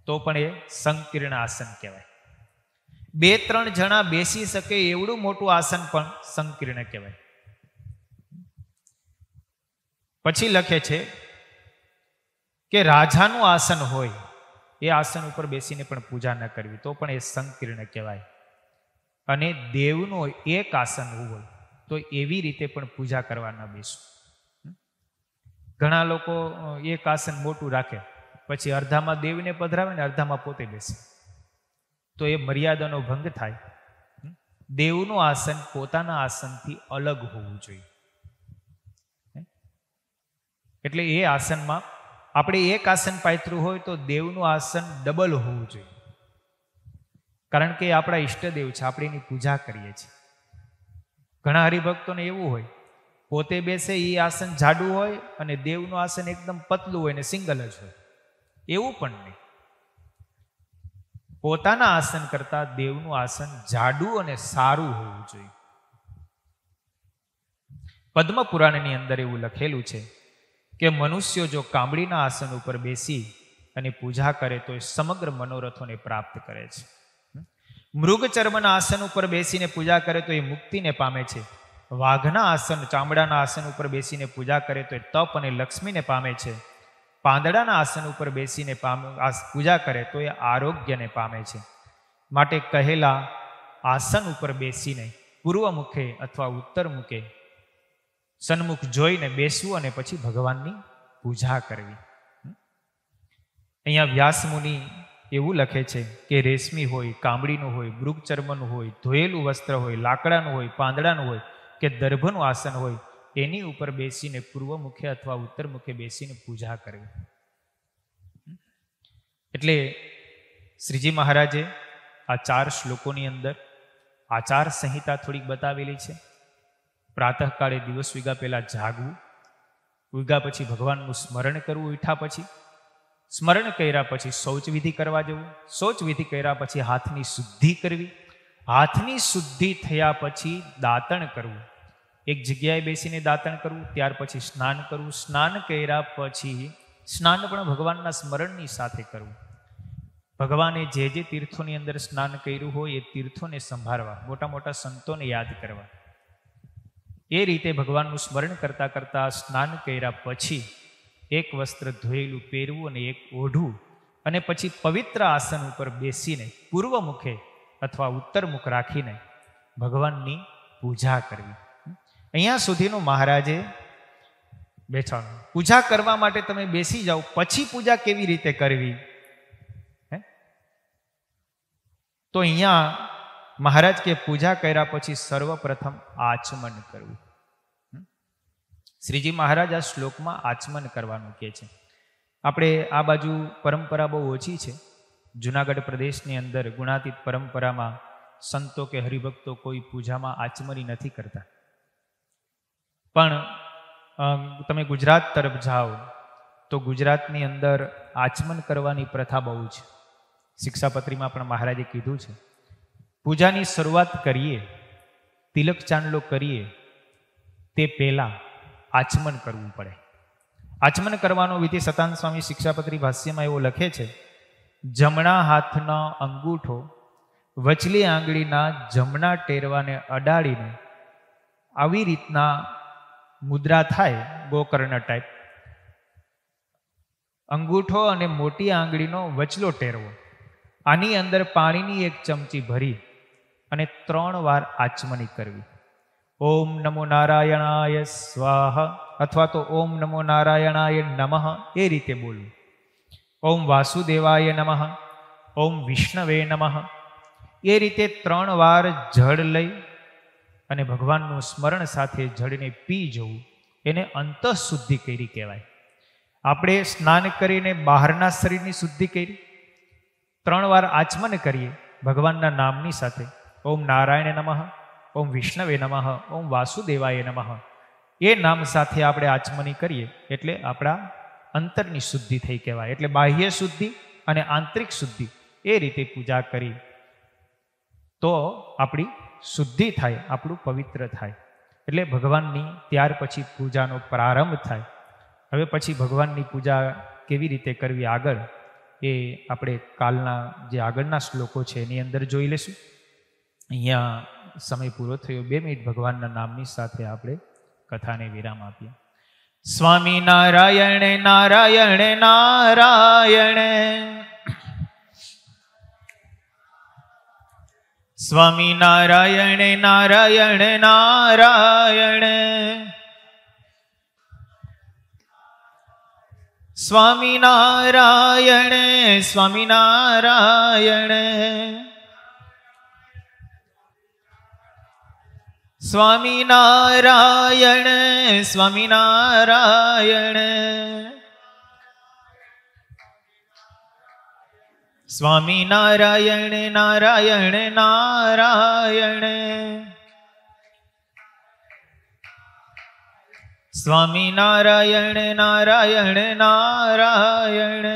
તો પણ એ સંકીર્ણ આસન કહેવાય. 2-3 જણા બેસી શકે એવડું મોટું આસન પણ સંકીર્ણ કહેવાય. પછી લખે છે કે રાજાનું આસન હોય એ આસન ઉપર બેસીને પણ પૂજા ન કરવી તો પણ એ સંકીર્ણ કહેવાય. અને દેવનું એક આસન હોય તો એવી રીતે પણ પૂજા કરવા ન બેસવું. ઘણા લોકો એક આસન મોટું રાખે, પછી અડધામાં દેવને પધરાવે ને અડધામાં પોતે બેસે, તો એ મર્યાદાનો ભંગ થાય. દેવનું આસન પોતાના આસનથી અલગ હોવું જોઈએ. એટલે એ આસનમાં આપણે એક આસન પાથર્યું હોય તો દેવનું આસન ડબલ હોવું જોઈએ, કારણ કે એ આપણા ઈષ્ટદેવ છે, આપણે એની પૂજા કરીએ છીએ. ઘણા હરિભક્તોને એવું હોય, પોતે બેસે એ આસન જાડું હોય અને દેવનું આસન એકદમ પતલું હોય ને સિંગલ જ હોય. એવું પણ નહીં. પોતાના આસન કરતા દેવનું આસન જાડું અને સારું હોવું જોઈએ. પદ્મ પુરાણની અંદર એવું લખેલું છે કે મનુષ્યો જો કામળીના આસન ઉપર બેસી અને પૂજા કરે તો એ સમગ્ર મનોરથોને પ્રાપ્ત કરે છે. મૃગ ચર્મના આસન ઉપર બેસીને પૂજા કરે તો એ મુક્તિને પામે છે. વાઘના આસન, ચામડાના આસન ઉપર બેસીને પૂજા કરે તો એ તપ અને લક્ષ્મીને પામે છે. પાંદડાના આસન ઉપર બેસીને પૂજા કરે તો એ આરોગ્યને પામે છે. માટે કહેલા આસન ઉપર બેસીને પૂર્વ મુખે અથવા ઉત્તર મુખે સન્મુખ જોઈને બેસવું અને પછી ભગવાનની પૂજા કરવી. અહીંયા વ્યાસ મુનિ એવું લખે છે કે રેશમી હોય, કામડીનું હોય, મૃગ ચર્મનું હોય, ધોયેલું વસ્ત્ર હોય, લાકડાનું હોય, પાંદડાનું હોય કે દર્ભનું આસન હોય, એની ઉપર બેસીને પૂર્વ મુખે અથવા ઉત્તર મુખે બેસીને પૂજા કરવી. એટલે શ્રીજી મહારાજે આ 4 શ્લોકોની અંદર આચાર સંહિતા થોડીક બતાવેલી છે. પ્રાતઃકાળે દિવસ ઉગ્યા પહેલા જાગવું, ઉગ્યા પછી ભગવાનનું સ્મરણ કરવું, ઉઠ્યા પછી સ્મરણ કર્યા પછી શૌચ વિધિ કરવા જવું, શૌચ વિધિ કર્યા પછી હાથની શુદ્ધિ કરવી, હાથની શુદ્ધિ થયા પછી દાંતણ કરવું, એક જગ્યાએ બેસીને દાંતણ કરવું, ત્યાર પછી સ્નાન કરવું, સ્નાન કર્યા પછી સ્નાન પણ ભગવાનના સ્મરણની સાથે કરવું. ભગવાને જે જે તીર્થોની અંદર સ્નાન કર્યું હોય એ તીર્થોને સંભાળવા, મોટા મોટા સંતોને યાદ કરવા. એ રીતે ભગવાનનું સ્મરણ કરતા કરતા સ્નાન કર્યા પછી એક વસ્ત્ર ધોયેલું પહેરવું અને એક ઓઢવું અને પછી પવિત્ર આસન ઉપર બેસીને પૂર્વ મુખે અથવા ઉત્તર મુખ રાખીને ભગવાનની પૂજા કરવી. અહીંયા સુધીનું મહારાજે બેઠાનું. પૂજા કરવા માટે તમે બેસી જાઓ, પછી પૂજા કેવી રીતે કરવી? તો અહીંયા મહારાજ કે પૂજા કર્યા પછી સર્વપ્રથમ આચમન કરવું. શ્રીજી મહારાજ આ શ્લોકમાં આચમન કરવાનું કહે છે. આપણે આ બાજુ પરંપરા બહુ ઓછી છે. જુનાગઢ પ્રદેશની અંદર ગુણાતીત પરંપરામાં સંતો કે હરિભક્તો કોઈ પૂજામાં આચમની નથી કરતા. પણ તમે ગુજરાત તરફ જાઓ તો ગુજરાતની અંદર આચમન કરવાની પ્રથા બહુ છે. શિક્ષાપત્રીમાં પણ મહારાજે કીધું છે, પૂજાની શરૂઆત કરીએ, તિલક ચાંદલો કરીએ તે પહેલા આચમન કરવું પડે. આચમન કરવાનો વિધિ સતાનંદ સ્વામી શિક્ષાપત્રી ભાષ્યમાં એવો લખે છે, જમણા હાથનો અંગૂઠો વચલી આંગળીના જમણા ટેરવાને અડાડીને આવી રીતના મુદ્રા થાય, ગોકર્ણ ટાઈપ. અંગૂઠો અને મોટી આંગળીનો વચલો ટેરવો, આની અંદર પાણીની એક ચમચી ભરી અને 3 વાર આચમની કરવી. ઓમ નમો નારાયણાય સ્વાહા અથવા તો ઓમ નમો નારાયણાય નમઃ એ રીતે બોલવું. ઓમ વાસુદેવાય નમઃ, ઓમ વિષ્ણવે નમઃ એ રીતે 3 વાર જળ લઈ અને ભગવાનનું સ્મરણ સાથે જળને પી જવું. એને અંતઃશુદ્ધિ કરી કહેવાય. આપણે સ્નાન કરીને બહારના શરીરની શુદ્ધિ કરી, 3 વાર આચમન કરીએ ભગવાનના નામની સાથે, ઓમ નારાયણ નમઃ, ઓમ વિષ્ણવે નમઃ, ઓમ વાસુદેવાય નમઃ એ નામ સાથે આપણે આચમની કરીએ એટલે આપણા અંતરની શુદ્ધિ થઈ કહેવાય. એટલે બાહ્ય શુદ્ધિ અને આંતરિક શુદ્ધિ એ રીતે પૂજા કરી તો આપણી શુદ્ધિ થાય, આપણું પવિત્ર થાય. એટલે ભગવાનની ત્યાર પછી પૂજાનો પ્રારંભ થાય. હવે પછી ભગવાનની પૂજા કેવી રીતે કરવી આગળ એ આપણે કાલના જે આગળના શ્લોકો છે એની અંદર જોઈ લેશું. અહીંયા સમય પૂરો થયો. 2 મિનિટ ભગવાનના નામની સાથે આપણે કથાને વિરામ આપીએ. સ્વામી નારાયણ નારાયણ નારાયણ, સ્વામી નારાયણ નારાયણ નારાયણ, સ્વામી નારાયણ સ્વામી નારાયણ, સ્વામી નારાયણ સ્વામી નારાયણ, સ્વામી નારાયણ નારાયણ નારાયણ, સ્વામી નારાયણ નારાયણ નારાયણ,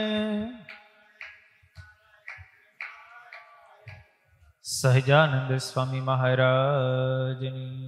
સહજાનંદ સ્વામી મહારાજની